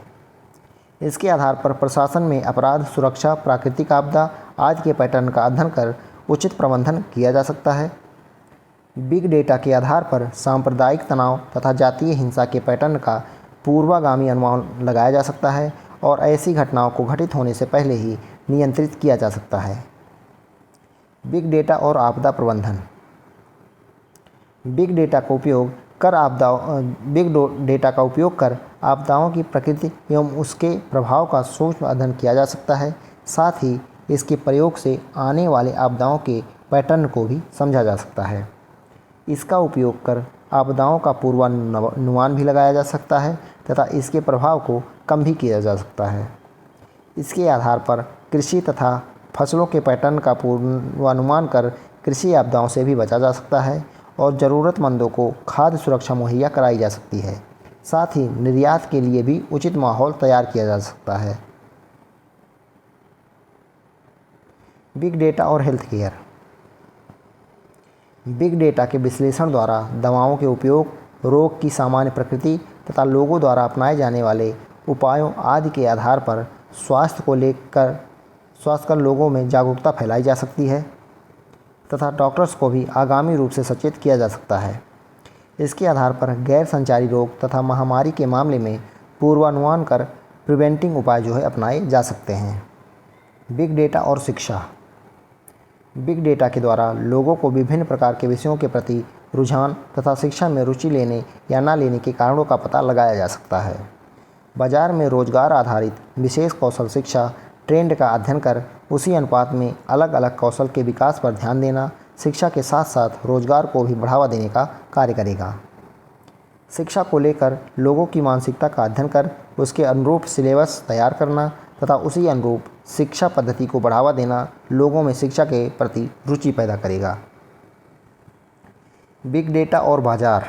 इसके आधार पर प्रशासन में अपराध, सुरक्षा, प्राकृतिक आपदा आदि के पैटर्न का अध्ययन कर उचित प्रबंधन किया जा सकता है। बिग डेटा के आधार पर सांप्रदायिक तनाव तथा जातीय हिंसा के पैटर्न का पूर्वागामी अनुमान लगाया जा सकता है और ऐसी घटनाओं को घटित होने से पहले ही नियंत्रित किया जा सकता है। बिग डेटा और आपदा प्रबंधन। बिग डेटा का उपयोग कर आपदाओं की प्रकृति एवं उसके प्रभाव का सूक्ष्म अध्ययन किया जा सकता है। साथ ही इसके प्रयोग से आने वाले आपदाओं के पैटर्न को भी समझा जा सकता है। इसका उपयोग कर आपदाओं का पूर्वानुमान भी लगाया जा सकता है तथा इसके प्रभाव को कम भी किया जा सकता है। इसके आधार पर कृषि तथा फसलों के पैटर्न का पूर्वानुमान कर कृषि आपदाओं से भी बचा जा सकता है और ज़रूरतमंदों को खाद्य सुरक्षा मुहैया कराई जा सकती है। साथ ही निर्यात के लिए भी उचित माहौल तैयार किया जा सकता है। बिग डेटा और हेल्थ केयर। बिग डेटा के विश्लेषण द्वारा दवाओं के उपयोग, रोग की सामान्य प्रकृति तथा लोगों द्वारा अपनाए जाने वाले उपायों आदि के आधार पर स्वास्थ्य कर लोगों में जागरूकता फैलाई जा सकती है तथा डॉक्टर्स को भी आगामी रूप से सचेत किया जा सकता है। इसके आधार पर गैर संचारी रोग तथा महामारी के मामले में पूर्वानुमान कर प्रिवेंटिंग उपाय जो है अपनाए जा सकते हैं। बिग डेटा और शिक्षा। बिग डेटा के द्वारा लोगों को विभिन्न प्रकार के विषयों के प्रति रुझान तथा शिक्षा में रुचि लेने या न लेने के कारणों का पता लगाया जा सकता है। बाजार में रोजगार आधारित विशेष कौशल शिक्षा ट्रेंड का अध्ययन कर उसी अनुपात में अलग अलग कौशल के विकास पर ध्यान देना शिक्षा के साथ साथ रोजगार को भी बढ़ावा देने का कार्य करेगा। शिक्षा को लेकर लोगों की मानसिकता का अध्ययन कर उसके अनुरूप सिलेबस तैयार करना तथा उसी अनुरूप शिक्षा पद्धति को बढ़ावा देना लोगों में शिक्षा के प्रति रुचि पैदा करेगा। बिग डेटा और बाजार।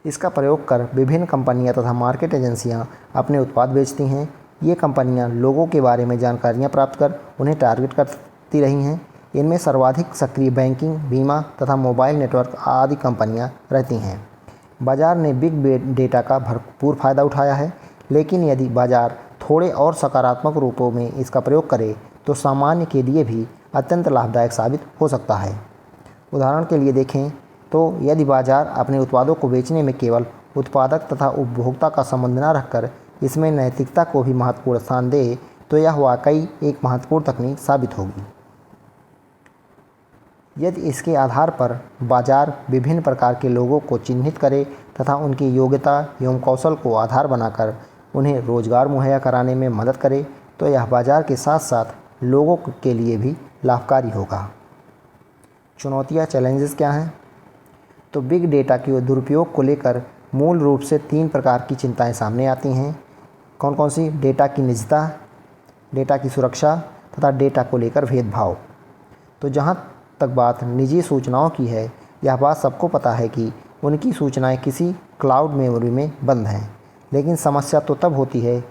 इसका प्रयोग कर विभिन्न कंपनियां तथा मार्केट एजेंसियां अपने उत्पाद बेचती हैं। ये कंपनियां लोगों के बारे में जानकारियां प्राप्त कर उन्हें टारगेट करती रही हैं। इनमें सर्वाधिक सक्रिय बैंकिंग, बीमा तथा मोबाइल नेटवर्क आदि कंपनियां रहती हैं। बाजार ने बिग डेटा का भरपूर फ़ायदा उठाया है, लेकिन यदि बाजार थोड़े और सकारात्मक रूपों में इसका प्रयोग करे तो सामान्य के लिए भी अत्यंत लाभदायक साबित हो सकता है। उदाहरण के लिए देखें तो यदि बाजार अपने उत्पादों को बेचने में केवल उत्पादक तथा उपभोक्ता का संबंध न रखकर इसमें नैतिकता को भी महत्वपूर्ण स्थान दे तो यह वाकई एक महत्वपूर्ण तकनीक साबित होगी। यदि इसके आधार पर बाजार विभिन्न प्रकार के लोगों को चिन्हित करे तथा उनकी योग्यता एवं कौशल को आधार बनाकर उन्हें रोजगार मुहैया कराने में मदद करे तो यह बाजार के साथ साथ लोगों के लिए भी लाभकारी होगा। चुनौतियाँ, चैलेंजेस क्या हैं? तो बिग डेटा के दुरुपयोग को लेकर मूल रूप से 3 प्रकार की चिंताएं सामने आती हैं। कौन कौन सी? डेटा की निजता, डेटा की सुरक्षा तथा डेटा को लेकर भेदभाव। तो जहाँ तक बात निजी सूचनाओं की है, यह बात सबको पता है कि उनकी सूचनाएं किसी क्लाउड मेमोरी में बंद हैं, लेकिन समस्या तो तब होती है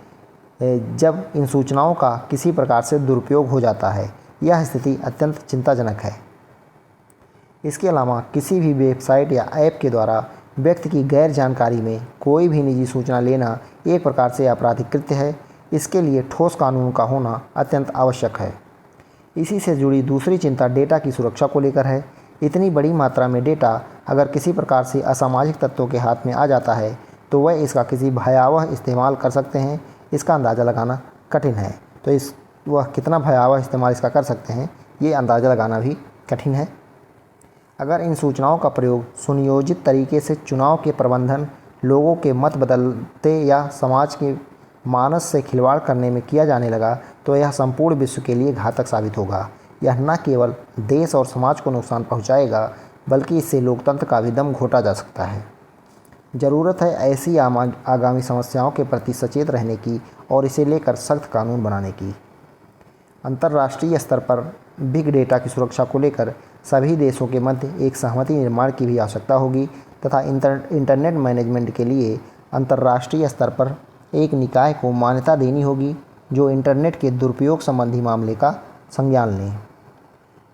जब इन सूचनाओं का किसी प्रकार से दुरुपयोग हो जाता है। यह स्थिति अत्यंत चिंताजनक है। इसके अलावा किसी भी वेबसाइट या ऐप के द्वारा व्यक्ति की गैर जानकारी में कोई भी निजी सूचना लेना एक प्रकार से आपराधिक कृत्य है। इसके लिए ठोस कानून का होना अत्यंत आवश्यक है। इसी से जुड़ी दूसरी चिंता डेटा की सुरक्षा को लेकर है। इतनी बड़ी मात्रा में डेटा अगर किसी प्रकार से असामाजिक तत्वों के हाथ में आ जाता है तो वह इसका किसी भयावह इस्तेमाल कर सकते हैं। इसका अंदाज़ा लगाना कठिन है। तो वह कितना भयावह इस्तेमाल इसका कर सकते हैं, ये अंदाज़ा लगाना भी कठिन है। अगर इन सूचनाओं का प्रयोग सुनियोजित तरीके से चुनाव के प्रबंधन, लोगों के मत बदलते या समाज के मानस से खिलवाड़ करने में किया जाने लगा तो यह संपूर्ण विश्व के लिए घातक साबित होगा। यह न केवल देश और समाज को नुकसान पहुंचाएगा, बल्कि इससे लोकतंत्र का भी दम घोटा जा सकता है। ज़रूरत है ऐसी आगामी समस्याओं के प्रति सचेत रहने की और इसे लेकर सख्त कानून बनाने की। अंतर्राष्ट्रीय स्तर पर बिग डेटा की सुरक्षा को लेकर सभी देशों के मध्य एक सहमति निर्माण की भी आवश्यकता होगी तथा इंटरनेट मैनेजमेंट के लिए अंतर्राष्ट्रीय स्तर पर एक निकाय को मान्यता देनी होगी जो इंटरनेट के दुरुपयोग संबंधी मामले का संज्ञान लें।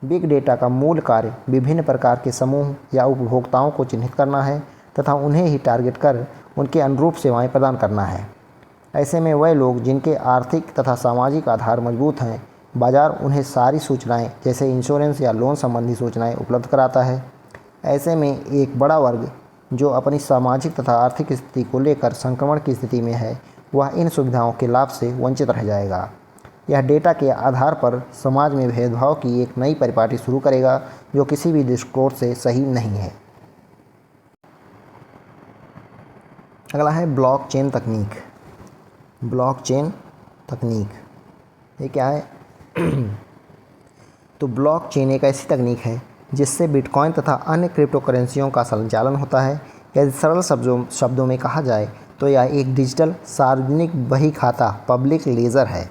बिग डेटा का मूल कार्य विभिन्न प्रकार के समूह या उपभोक्ताओं को चिन्हित करना है तथा उन्हें ही टारगेट कर उनके अनुरूप सेवाएं प्रदान करना है। ऐसे में वह लोग जिनके आर्थिक तथा सामाजिक आधार मजबूत हैं, बाजार उन्हें सारी सूचनाएं जैसे इंश्योरेंस या लोन संबंधी सूचनाएं उपलब्ध कराता है। ऐसे में एक बड़ा वर्ग जो अपनी सामाजिक तथा आर्थिक स्थिति को लेकर संक्रमण की स्थिति में है, वह इन सुविधाओं के लाभ से वंचित रह जाएगा। यह डेटा के आधार पर समाज में भेदभाव की एक नई परिपाटी शुरू करेगा जो किसी भी दृष्टिकोण से सही नहीं है। अगला है ब्लॉकचेन तकनीक। ब्लॉकचेन तकनीक ये क्या है? तो ब्लॉकचेन एक ऐसी तकनीक है जिससे बिटकॉइन तथा अन्य क्रिप्टो करेंसियों का संचालन होता है। यदि सरल शब्दों में कहा जाए तो यह एक डिजिटल सार्वजनिक बही खाता पब्लिक लेजर है।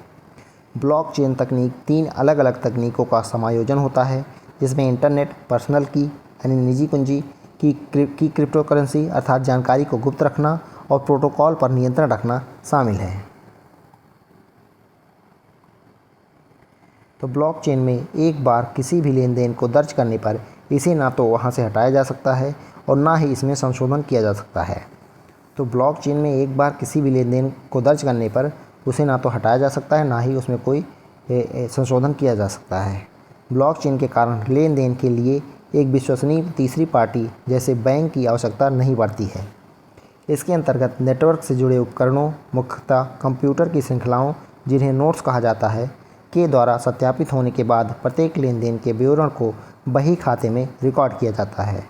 ब्लॉकचेन तकनीक 3 अलग अलग तकनीकों का समायोजन होता है, जिसमें इंटरनेट, पर्सनल की यानी निजी कुंजी की क्रिप्टो करेंसी अर्थात जानकारी को गुप्त रखना और प्रोटोकॉल पर नियंत्रण रखना शामिल है। तो ब्लॉकचेन में एक बार किसी भी लेन देन को दर्ज करने पर इसे ना तो वहां से हटाया जा सकता है और ना ही इसमें संशोधन किया जा सकता है। तो ब्लॉकचेन में एक बार किसी भी लेन देन को दर्ज करने पर उसे ना तो हटाया जा सकता है, ना ही उसमें कोई संशोधन किया जा सकता है। ब्लॉकचेन के कारण लेन देन के लिए एक विश्वसनीय तीसरी पार्टी जैसे बैंक की आवश्यकता नहीं पड़ती है। इसके अंतर्गत नेटवर्क से जुड़े उपकरणों, मुख्यतः कंप्यूटर की श्रृंखलाओं जिन्हें नोड्स कहा जाता है, के द्वारा सत्यापित होने के बाद प्रत्येक लेन देन के विवरण को बही खाते में रिकॉर्ड किया जाता है।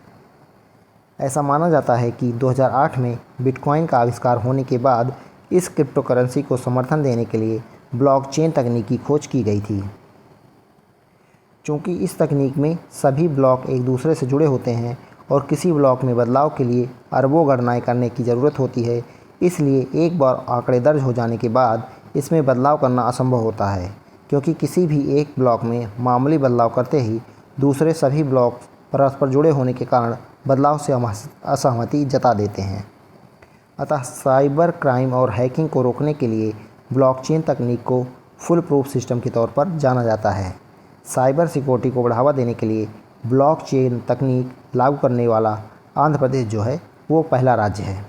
ऐसा माना जाता है कि 2008 में बिटकॉइन का आविष्कार होने के बाद इस क्रिप्टो करेंसी को समर्थन देने के लिए ब्लॉकचेन तकनीक की खोज की गई थी। चूँकि इस तकनीक में सभी ब्लॉक एक दूसरे से जुड़े होते हैं और किसी ब्लॉक में बदलाव के लिए अरबों गणनाएं करने की ज़रूरत होती है, इसलिए एक बार आंकड़े दर्ज हो जाने के बाद इसमें बदलाव करना असंभव होता है, क्योंकि किसी भी एक ब्लॉक में मामूली बदलाव करते ही दूसरे सभी ब्लॉक परस्पर जुड़े होने के कारण बदलाव से असहमति जता देते हैं। अतः साइबर क्राइम और हैकिंग को रोकने के लिए ब्लॉकचेन तकनीक को फुल प्रूफ सिस्टम के तौर पर जाना जाता है। साइबर सिक्योरिटी को बढ़ावा देने के लिए ब्लॉकचेन तकनीक लागू करने वाला आंध्र प्रदेश जो है वो पहला राज्य है।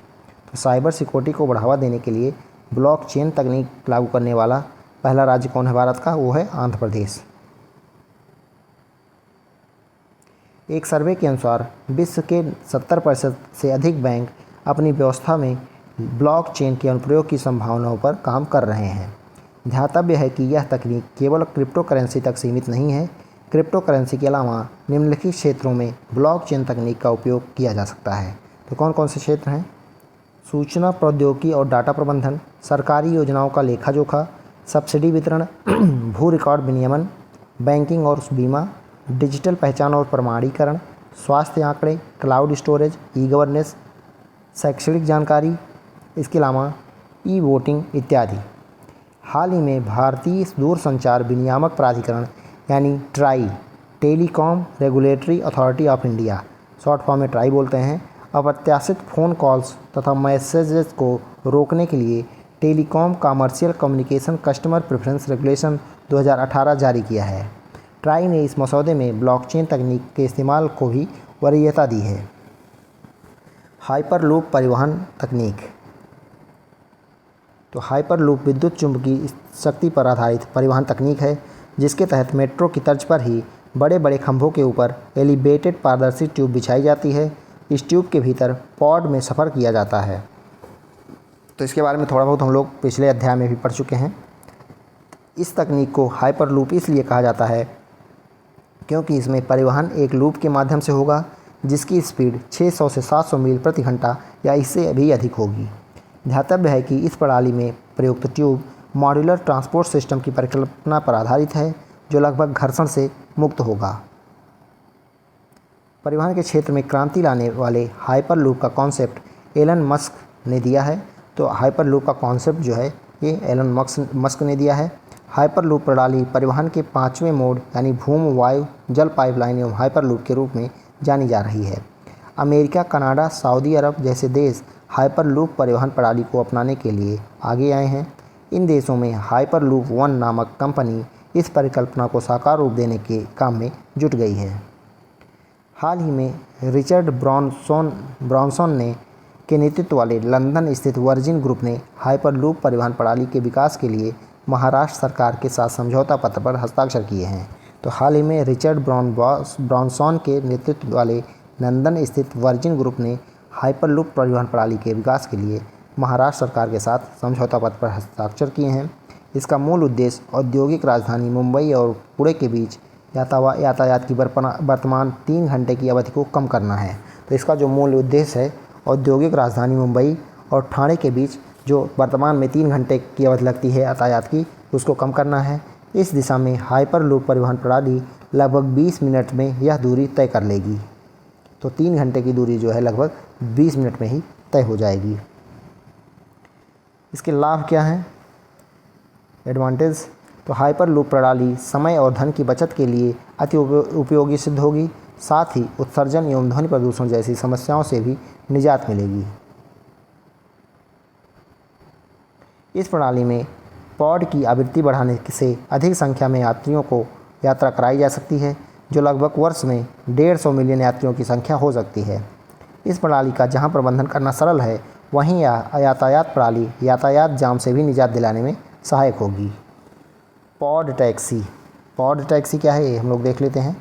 तो साइबर सिक्योरिटी को बढ़ावा देने के लिए ब्लॉकचेन तकनीक लागू करने वाला पहला राज्य कौन है भारत का? वो है आंध्र प्रदेश। एक सर्वे के अनुसार विश्व के 70% से अधिक बैंक अपनी व्यवस्था में ब्लॉकचेन के अनुप्रयोग की संभावनाओं पर काम कर रहे हैं। ध्यातव्य है कि यह तकनीक केवल क्रिप्टो करेंसी तक सीमित नहीं है। क्रिप्टो करेंसी के अलावा निम्नलिखित क्षेत्रों में ब्लॉकचेन तकनीक का उपयोग किया जा सकता है। तो कौन कौन से क्षेत्र हैं? सूचना प्रौद्योगिकी और डाटा प्रबंधन, सरकारी योजनाओं का लेखा जोखा, सब्सिडी वितरण, भू रिकॉर्ड विनियमन, बैंकिंग और बीमा, डिजिटल पहचान और प्रमाणीकरण, स्वास्थ्य आंकड़े, क्लाउड स्टोरेज, ई गवर्नेंस, शैक्षणिक जानकारी, इसके अलावा ई वोटिंग इत्यादि। हाल ही में भारतीय दूरसंचार विनियामक प्राधिकरण यानी try, telecom regulatory authority of India, short form में ट्राई बोलते हैं, अप्रत्याशित फ़ोन कॉल्स तथा मैसेजेस को रोकने के लिए telecom commercial communication customer preference regulation 2018 जारी किया है। ट्राई ने इस मसौदे में ब्लॉकचेन तकनीक के इस्तेमाल को भी वरीयता दी है। हाइपरलूप परिवहन तकनीक। तो हाइपरलूप विद्युत चुंबकीय शक्ति पर आधारित परिवहन तकनीक है, जिसके तहत मेट्रो की तर्ज पर ही बड़े बड़े खंभों के ऊपर एलिवेटेड पारदर्शी ट्यूब बिछाई जाती है। इस ट्यूब के भीतर पॉड में सफ़र किया जाता है। तो इसके बारे में थोड़ा बहुत हम लोग पिछले अध्याय में भी पढ़ चुके हैं। इस तकनीक को हाइपरलूप इसलिए कहा जाता है क्योंकि इसमें परिवहन एक लूप के माध्यम से होगा जिसकी स्पीड 600 से 700 मील प्रति घंटा या इससे भी अधिक होगी। ध्यातव्य है कि इस प्रणाली में प्रयुक्त ट्यूब मॉड्यूलर ट्रांसपोर्ट सिस्टम की परिकल्पना पर आधारित है, जो लगभग घर्षण से मुक्त होगा। परिवहन के क्षेत्र में क्रांति लाने वाले हाइपरलूप का कॉन्सेप्ट एलन मस्क ने दिया है। तो हाइपरलूप का कॉन्सेप्ट जो है ये एलन मस्क ने दिया है। हाइपरलूप प्रणाली परिवहन के 5वें मोड यानी भूमि, वायु, जल पाइपलाइन एवं हाइपरलूप के रूप में जानी जा रही है। अमेरिका, कनाडा, सऊदी अरब जैसे देश हाइपरलूप परिवहन प्रणाली को अपनाने के लिए आगे आए हैं। इन देशों में हाइपरलूप वन नामक कंपनी इस परिकल्पना को साकार रूप देने के काम में जुट गई है। हाल ही में रिचर्ड ब्रांसन ने के नेतृत्व वाले लंदन स्थित वर्जिन ग्रुप ने हाइपरलूप परिवहन प्रणाली के विकास के लिए महाराष्ट्र सरकार के साथ समझौता पत्र पर हस्ताक्षर किए हैं। तो हाल ही में रिचर्ड ब्रांसन के नेतृत्व वाले लंदन स्थित वर्जिन ग्रुप ने हाइपरलूप परिवहन प्रणाली के विकास के लिए महाराष्ट्र सरकार के साथ समझौता पत्र पर हस्ताक्षर किए हैं। इसका मूल उद्देश्य औद्योगिक राजधानी मुंबई और पुणे के बीच यातायात की वर्तमान 3 घंटे की अवधि को कम करना है। तो इसका जो मूल उद्देश्य है, औद्योगिक राजधानी मुंबई और ठाणे के बीच जो वर्तमान में 3 घंटे की अवधि लगती है यातायात की, उसको कम करना है। इस दिशा में हाइपरलूप परिवहन प्रणाली लगभग 20 मिनट में यह दूरी तय कर लेगी। तो 3 घंटे की दूरी जो है लगभग 20 मिनट में ही तय हो जाएगी। इसके लाभ क्या हैं? एडवांटेज। तो हाइपरलूप प्रणाली समय और धन की बचत के लिए अति उपयोगी सिद्ध होगी। साथ ही उत्सर्जन एवं ध्वनि प्रदूषण जैसी समस्याओं से भी निजात मिलेगी। इस प्रणाली में पॉड की आवृत्ति बढ़ाने से अधिक संख्या में यात्रियों को यात्रा कराई जा सकती है, जो लगभग वर्ष में 150 मिलियन यात्रियों की संख्या हो सकती है। इस प्रणाली का जहां प्रबंधन करना सरल है, वहीं यातायात प्रणाली यातायात जाम से भी निजात दिलाने में सहायक होगी। Pod taxi. पॉड टैक्सी क्या है ये हम लोग देख लेते हैं।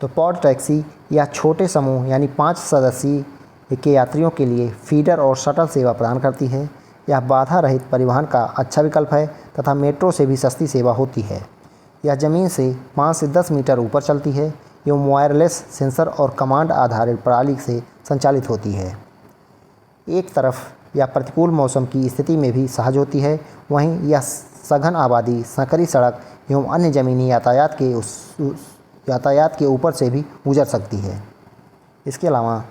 तो पॉड टैक्सी या छोटे समूह यानी 5 सदस्य के यात्रियों के लिए फीडर और शटल सेवा प्रदान करती है। यह बाधा रहित परिवहन का अच्छा विकल्प है तथा मेट्रो से भी सस्ती सेवा होती है। यह ज़मीन से 5 से 10 मीटर ऊपर चलती है एवं वायरलेस सेंसर और कमांड आधारित प्रणाली से संचालित होती है। एक तरफ यह प्रतिकूल मौसम की स्थिति में भी सहज होती है, वहीं यह सघन आबादी, संकरी सड़क एवं अन्य ज़मीनी यातायात के ऊपर से भी गुजर सकती है। इसके अलावा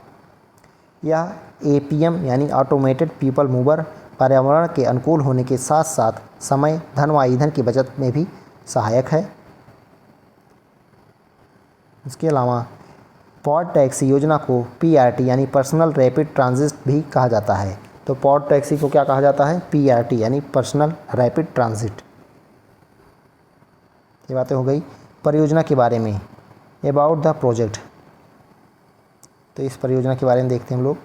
यह APM यानी ऑटोमेटेड पीपल मूवर पर्यावरण के अनुकूल होने के साथ साथ समय, धन व ईंधन की बचत में भी सहायक है। इसके अलावा पॉड टैक्सी योजना को PRT यानी पर्सनल रैपिड ट्रांजिट भी कहा जाता है। तो पॉड टैक्सी को क्या कहा जाता है? PRT यानी पर्सनल रैपिड ट्रांजिट। ये बातें हो गई परियोजना के बारे में। About the project. तो इस परियोजना के बारे में देखते हैं हम लोग।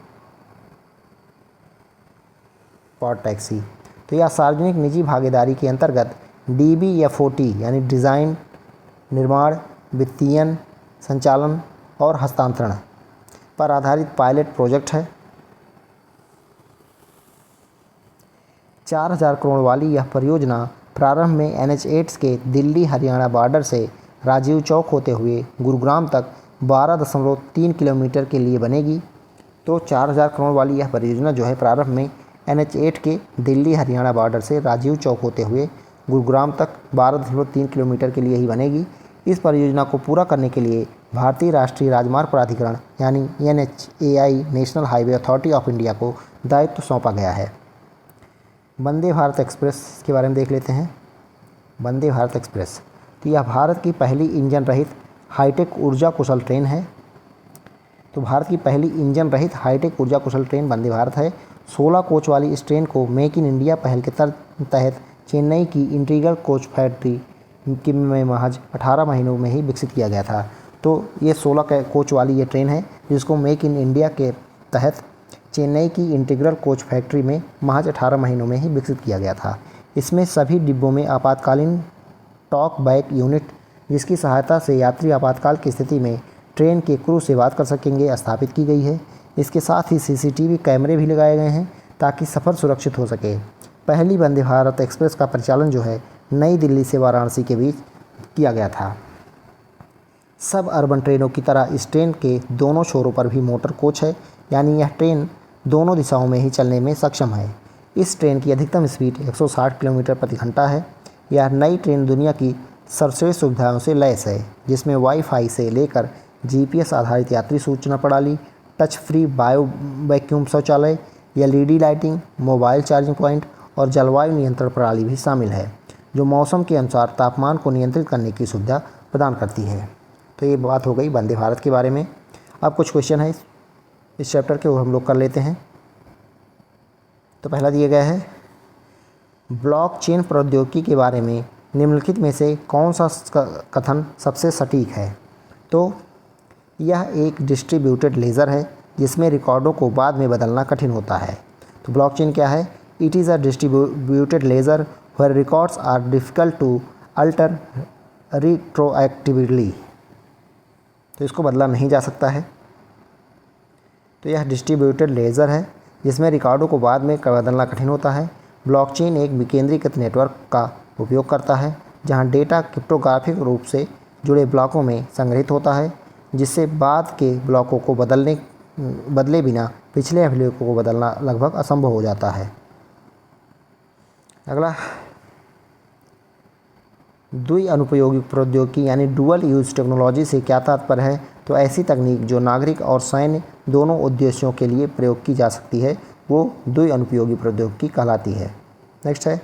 पॉड टैक्सी तो यह सार्वजनिक निजी भागीदारी के अंतर्गत DBFOT यानी डिज़ाइन, निर्माण, वित्तीयन, संचालन और हस्तांतरण पर आधारित पायलट प्रोजेक्ट है। 4000 करोड़ वाली यह परियोजना प्रारंभ में NH8 के दिल्ली हरियाणा बॉर्डर से राजीव चौक होते हुए गुरुग्राम तक 12.3 किलोमीटर के लिए बनेगी। तो 4000 करोड़ वाली यह परियोजना जो है प्रारंभ में NH8 के दिल्ली हरियाणा बॉर्डर से राजीव चौक होते हुए गुरुग्राम तक 12.3 किलोमीटर के लिए ही बनेगी। इस परियोजना को पूरा करने के लिए भारतीय राष्ट्रीय राजमार्ग प्राधिकरण यानी NHAI national highway authority of India को दायित्व सौंपा गया है। वंदे भारत एक्सप्रेस के बारे में देख लेते हैं। वंदे भारत एक्सप्रेस तो यह भारत की पहली इंजन रहित हाईटेक ऊर्जा कुशल ट्रेन है। तो भारत की पहली इंजन रहित हाईटेक ऊर्जा कुशल ट्रेन वंदे भारत है। 16 कोच वाली इस ट्रेन को मेक इन इंडिया पहल के तहत चेन्नई की इंटीग्रल कोच फैक्ट्री में महज 18 महीनों में ही विकसित किया गया था। तो ये 16 कोच वाली ये ट्रेन है जिसको मेक इन इंडिया के तहत चेन्नई की इंटीग्रल कोच फैक्ट्री में महज 18 महीनों में ही विकसित किया गया था। इसमें सभी डिब्बों में आपातकालीन टॉक बैक यूनिट, जिसकी सहायता से यात्री आपातकाल की स्थिति में ट्रेन के क्रू से बात कर सकेंगे, स्थापित की गई है। इसके साथ ही CCTV कैमरे भी लगाए गए हैं ताकि सफ़र सुरक्षित हो सके। पहली वंदे भारत एक्सप्रेस का परिचालन जो है नई दिल्ली से वाराणसी के बीच किया गया था। सब अर्बन ट्रेनों की तरह इस ट्रेन के दोनों छोरों पर भी मोटर कोच है, यानी यह ट्रेन दोनों दिशाओं में ही चलने में सक्षम है। इस ट्रेन की अधिकतम स्पीड 160 किलोमीटर प्रति घंटा है। यह नई ट्रेन दुनिया की सर्वश्रेष्ठ सुविधाओं से लैस है, जिसमें वाईफाई से लेकर GPS आधारित यात्री सूचना प्रणाली, टच फ्री बायो वैक्यूम शौचालय, LED lighting, mobile charging point और जलवायु नियंत्रण प्रणाली भी शामिल है, जो मौसम के अनुसार तापमान को नियंत्रित करने की सुविधा प्रदान करती है। तो ये बात हो गई वंदे भारत के बारे में। अब कुछ क्वेश्चन है इस चैप्टर के, वो हम लोग कर लेते हैं। तो पहला दिया गया है, ब्लॉकचेन प्रौद्योगिकी के बारे में निम्नलिखित में से कौन सा कथन सबसे सटीक है? तो यह एक डिस्ट्रीब्यूटेड लेज़र है जिसमें रिकॉर्डों को बाद में बदलना कठिन होता है। तो ब्लॉकचेन क्या है? It is a distributed ledger where records are difficult to alter retroactively. तो इसको बदला नहीं जा सकता है। तो यह डिस्ट्रीब्यूटेड लेज़र है जिसमें रिकॉर्डों को बाद में बदलना कठिन होता है। ब्लॉकचेन एक विकेंद्रीकृत नेटवर्क का उपयोग करता है जहां डेटा क्रिप्टोग्राफिक रूप से जुड़े ब्लॉकों में संग्रहित होता है, जिससे बाद के ब्लॉकों को बदले बिना पिछले अभिलेखों को बदलना लगभग असंभव हो जाता है। अगला, द्वि-अनुपयोगी प्रौद्योगिकी यानी डुअल यूज टेक्नोलॉजी से क्या तात्पर्य है? तो ऐसी तकनीक जो नागरिक और सैन्य दोनों उद्देश्यों के लिए प्रयोग की जा सकती है वो द्वि-अनुपयोगी प्रौद्योगिकी कहलाती है। नेक्स्ट है,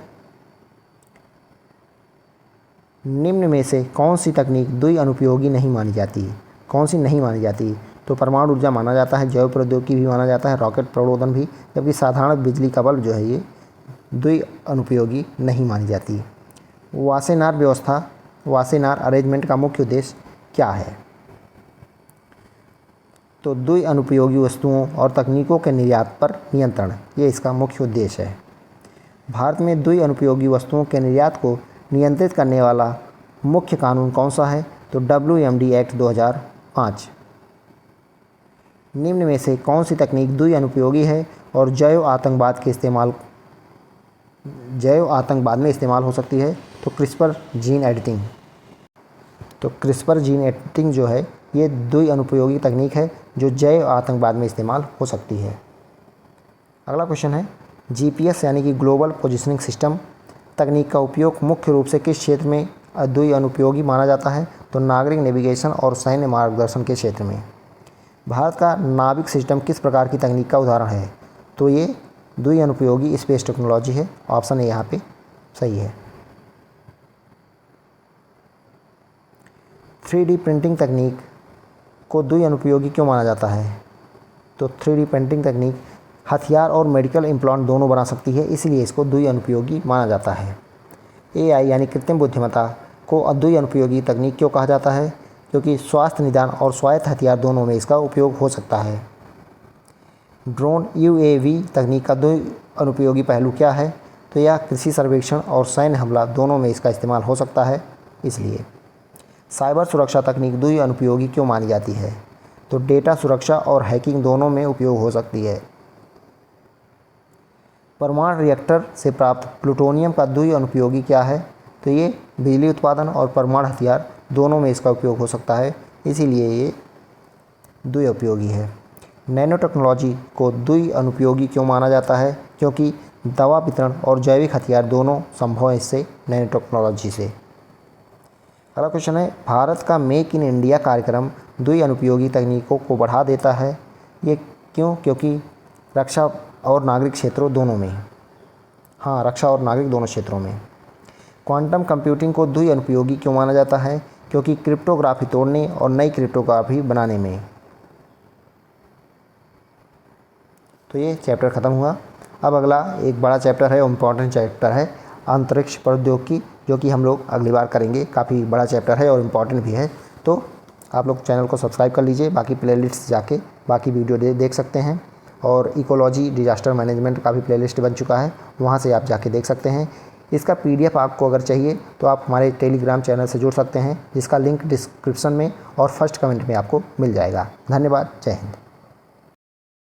निम्न में से कौन सी तकनीक द्वि-अनुपयोगी नहीं मानी जाती? कौन सी नहीं मानी जाती? तो परमाणु ऊर्जा माना जाता है, जैव प्रौद्योगिकी भी माना जाता है, रॉकेट प्ररोधन भी, जबकि साधारण बिजली का बल्ब जो है ये द्वि-अनुपयोगी नहीं मानी जाती। वासेनार व्यवस्था, वासेनार अरेंजमेंट का मुख्य उद्देश्य क्या है? तो द्वि-अनुपयोगी वस्तुओं और तकनीकों के निर्यात पर नियंत्रण, ये इसका मुख्य उद्देश्य है। भारत में द्वि-अनुपयोगी वस्तुओं के निर्यात को नियंत्रित करने वाला मुख्य कानून कौन सा है? तो WMD एक्ट 2005। निम्न में से कौन सी तकनीक द्वि-अनुपयोगी है और जैव आतंकवाद में इस्तेमाल हो सकती है? तो क्रिस्पर जीन एडिटिंग। तो क्रिस्पर जीन एडिटिंग जो है ये द्वि-अनुपयोगी तकनीक है जो जैव आतंकवाद में इस्तेमाल हो सकती है। अगला क्वेश्चन है, GPS यानी कि ग्लोबल पोजिशनिंग सिस्टम तकनीक का उपयोग मुख्य रूप से किस क्षेत्र में द्वि-अनुपयोगी माना जाता है? तो नागरिक नेविगेशन और सैन्य मार्गदर्शन के क्षेत्र में। भारत का नाविक सिस्टम किस प्रकार की तकनीक का उदाहरण है? तो ये द्वि-अनुपयोगी स्पेस टेक्नोलॉजी है। ऑप्शन ए यहाँ पे सही है। 3D प्रिंटिंग तकनीक को द्वि-अनुपयोगी क्यों माना जाता है? तो 3D प्रिंटिंग तकनीक हथियार और मेडिकल इम्प्लांट दोनों बना सकती है, इसलिए इसको द्वि-अनुपयोगी माना जाता है। AI यानी कृत्रिम बुद्धिमत्ता को द्वि-अनुपयोगी तकनीक क्यों कहा जाता है? क्योंकि स्वास्थ्य निदान और स्वायत्त हथियार दोनों में इसका उपयोग हो सकता है। ड्रोन UAV तकनीक का द्वि-अनुपयोगी पहलू क्या है? तो यह कृषि सर्वेक्षण और सैन्य हमला दोनों में इसका इस्तेमाल हो सकता है, इसलिए। साइबर सुरक्षा तकनीक द्वि-अनुपयोगी क्यों मानी जाती है? तो डेटा सुरक्षा और हैकिंग दोनों में उपयोग हो सकती है। परमाणु रिएक्टर से प्राप्त प्लूटोनियम का द्वि अनुपयोगी क्या है? तो ये बिजली उत्पादन और परमाणु हथियार दोनों में इसका उपयोग हो सकता है, इसीलिए ये द्वि उपयोगी है। नैनो टेक्नोलॉजी को द्वि अनुपयोगी क्यों माना जाता है? क्योंकि दवा वितरण और जैविक हथियार दोनों संभव है इससे, नैनो टेक्नोलॉजी से। अगला क्वेश्चन है, भारत का मेक इन इंडिया कार्यक्रम द्वि अनुपयोगी तकनीकों को बढ़ा देता है, ये क्यों? क्योंकि रक्षा और नागरिक क्षेत्रों दोनों में। हाँ, रक्षा और नागरिक दोनों क्षेत्रों में। क्वांटम कंप्यूटिंग को द्वि अनुपयोगी क्यों माना जाता है? क्योंकि क्रिप्टोग्राफी तोड़ने और नई क्रिप्टोग्राफी बनाने में। तो ये चैप्टर ख़त्म हुआ। अब अगला एक बड़ा चैप्टर है और इम्पॉर्टेंट चैप्टर है अंतरिक्ष प्रौद्योगिकी, जो कि हम लोग अगली बार करेंगे। काफ़ी बड़ा चैप्टर है और इम्पॉर्टेंट भी है, तो आप लोग चैनल को सब्सक्राइब कर लीजिए। बाकी प्लेलिस्ट जाके बाकी वीडियो देख सकते हैं, और इकोलॉजी डिजास्टर मैनेजमेंट का भी प्लेलिस्ट बन चुका है, वहाँ से आप जाके देख सकते हैं। इसका PDF आपको अगर चाहिए तो आप हमारे टेलीग्राम चैनल से जुड़ सकते हैं, जिसका लिंक डिस्क्रिप्शन में और फर्स्ट कमेंट में आपको मिल जाएगा। धन्यवाद। जय हिंद।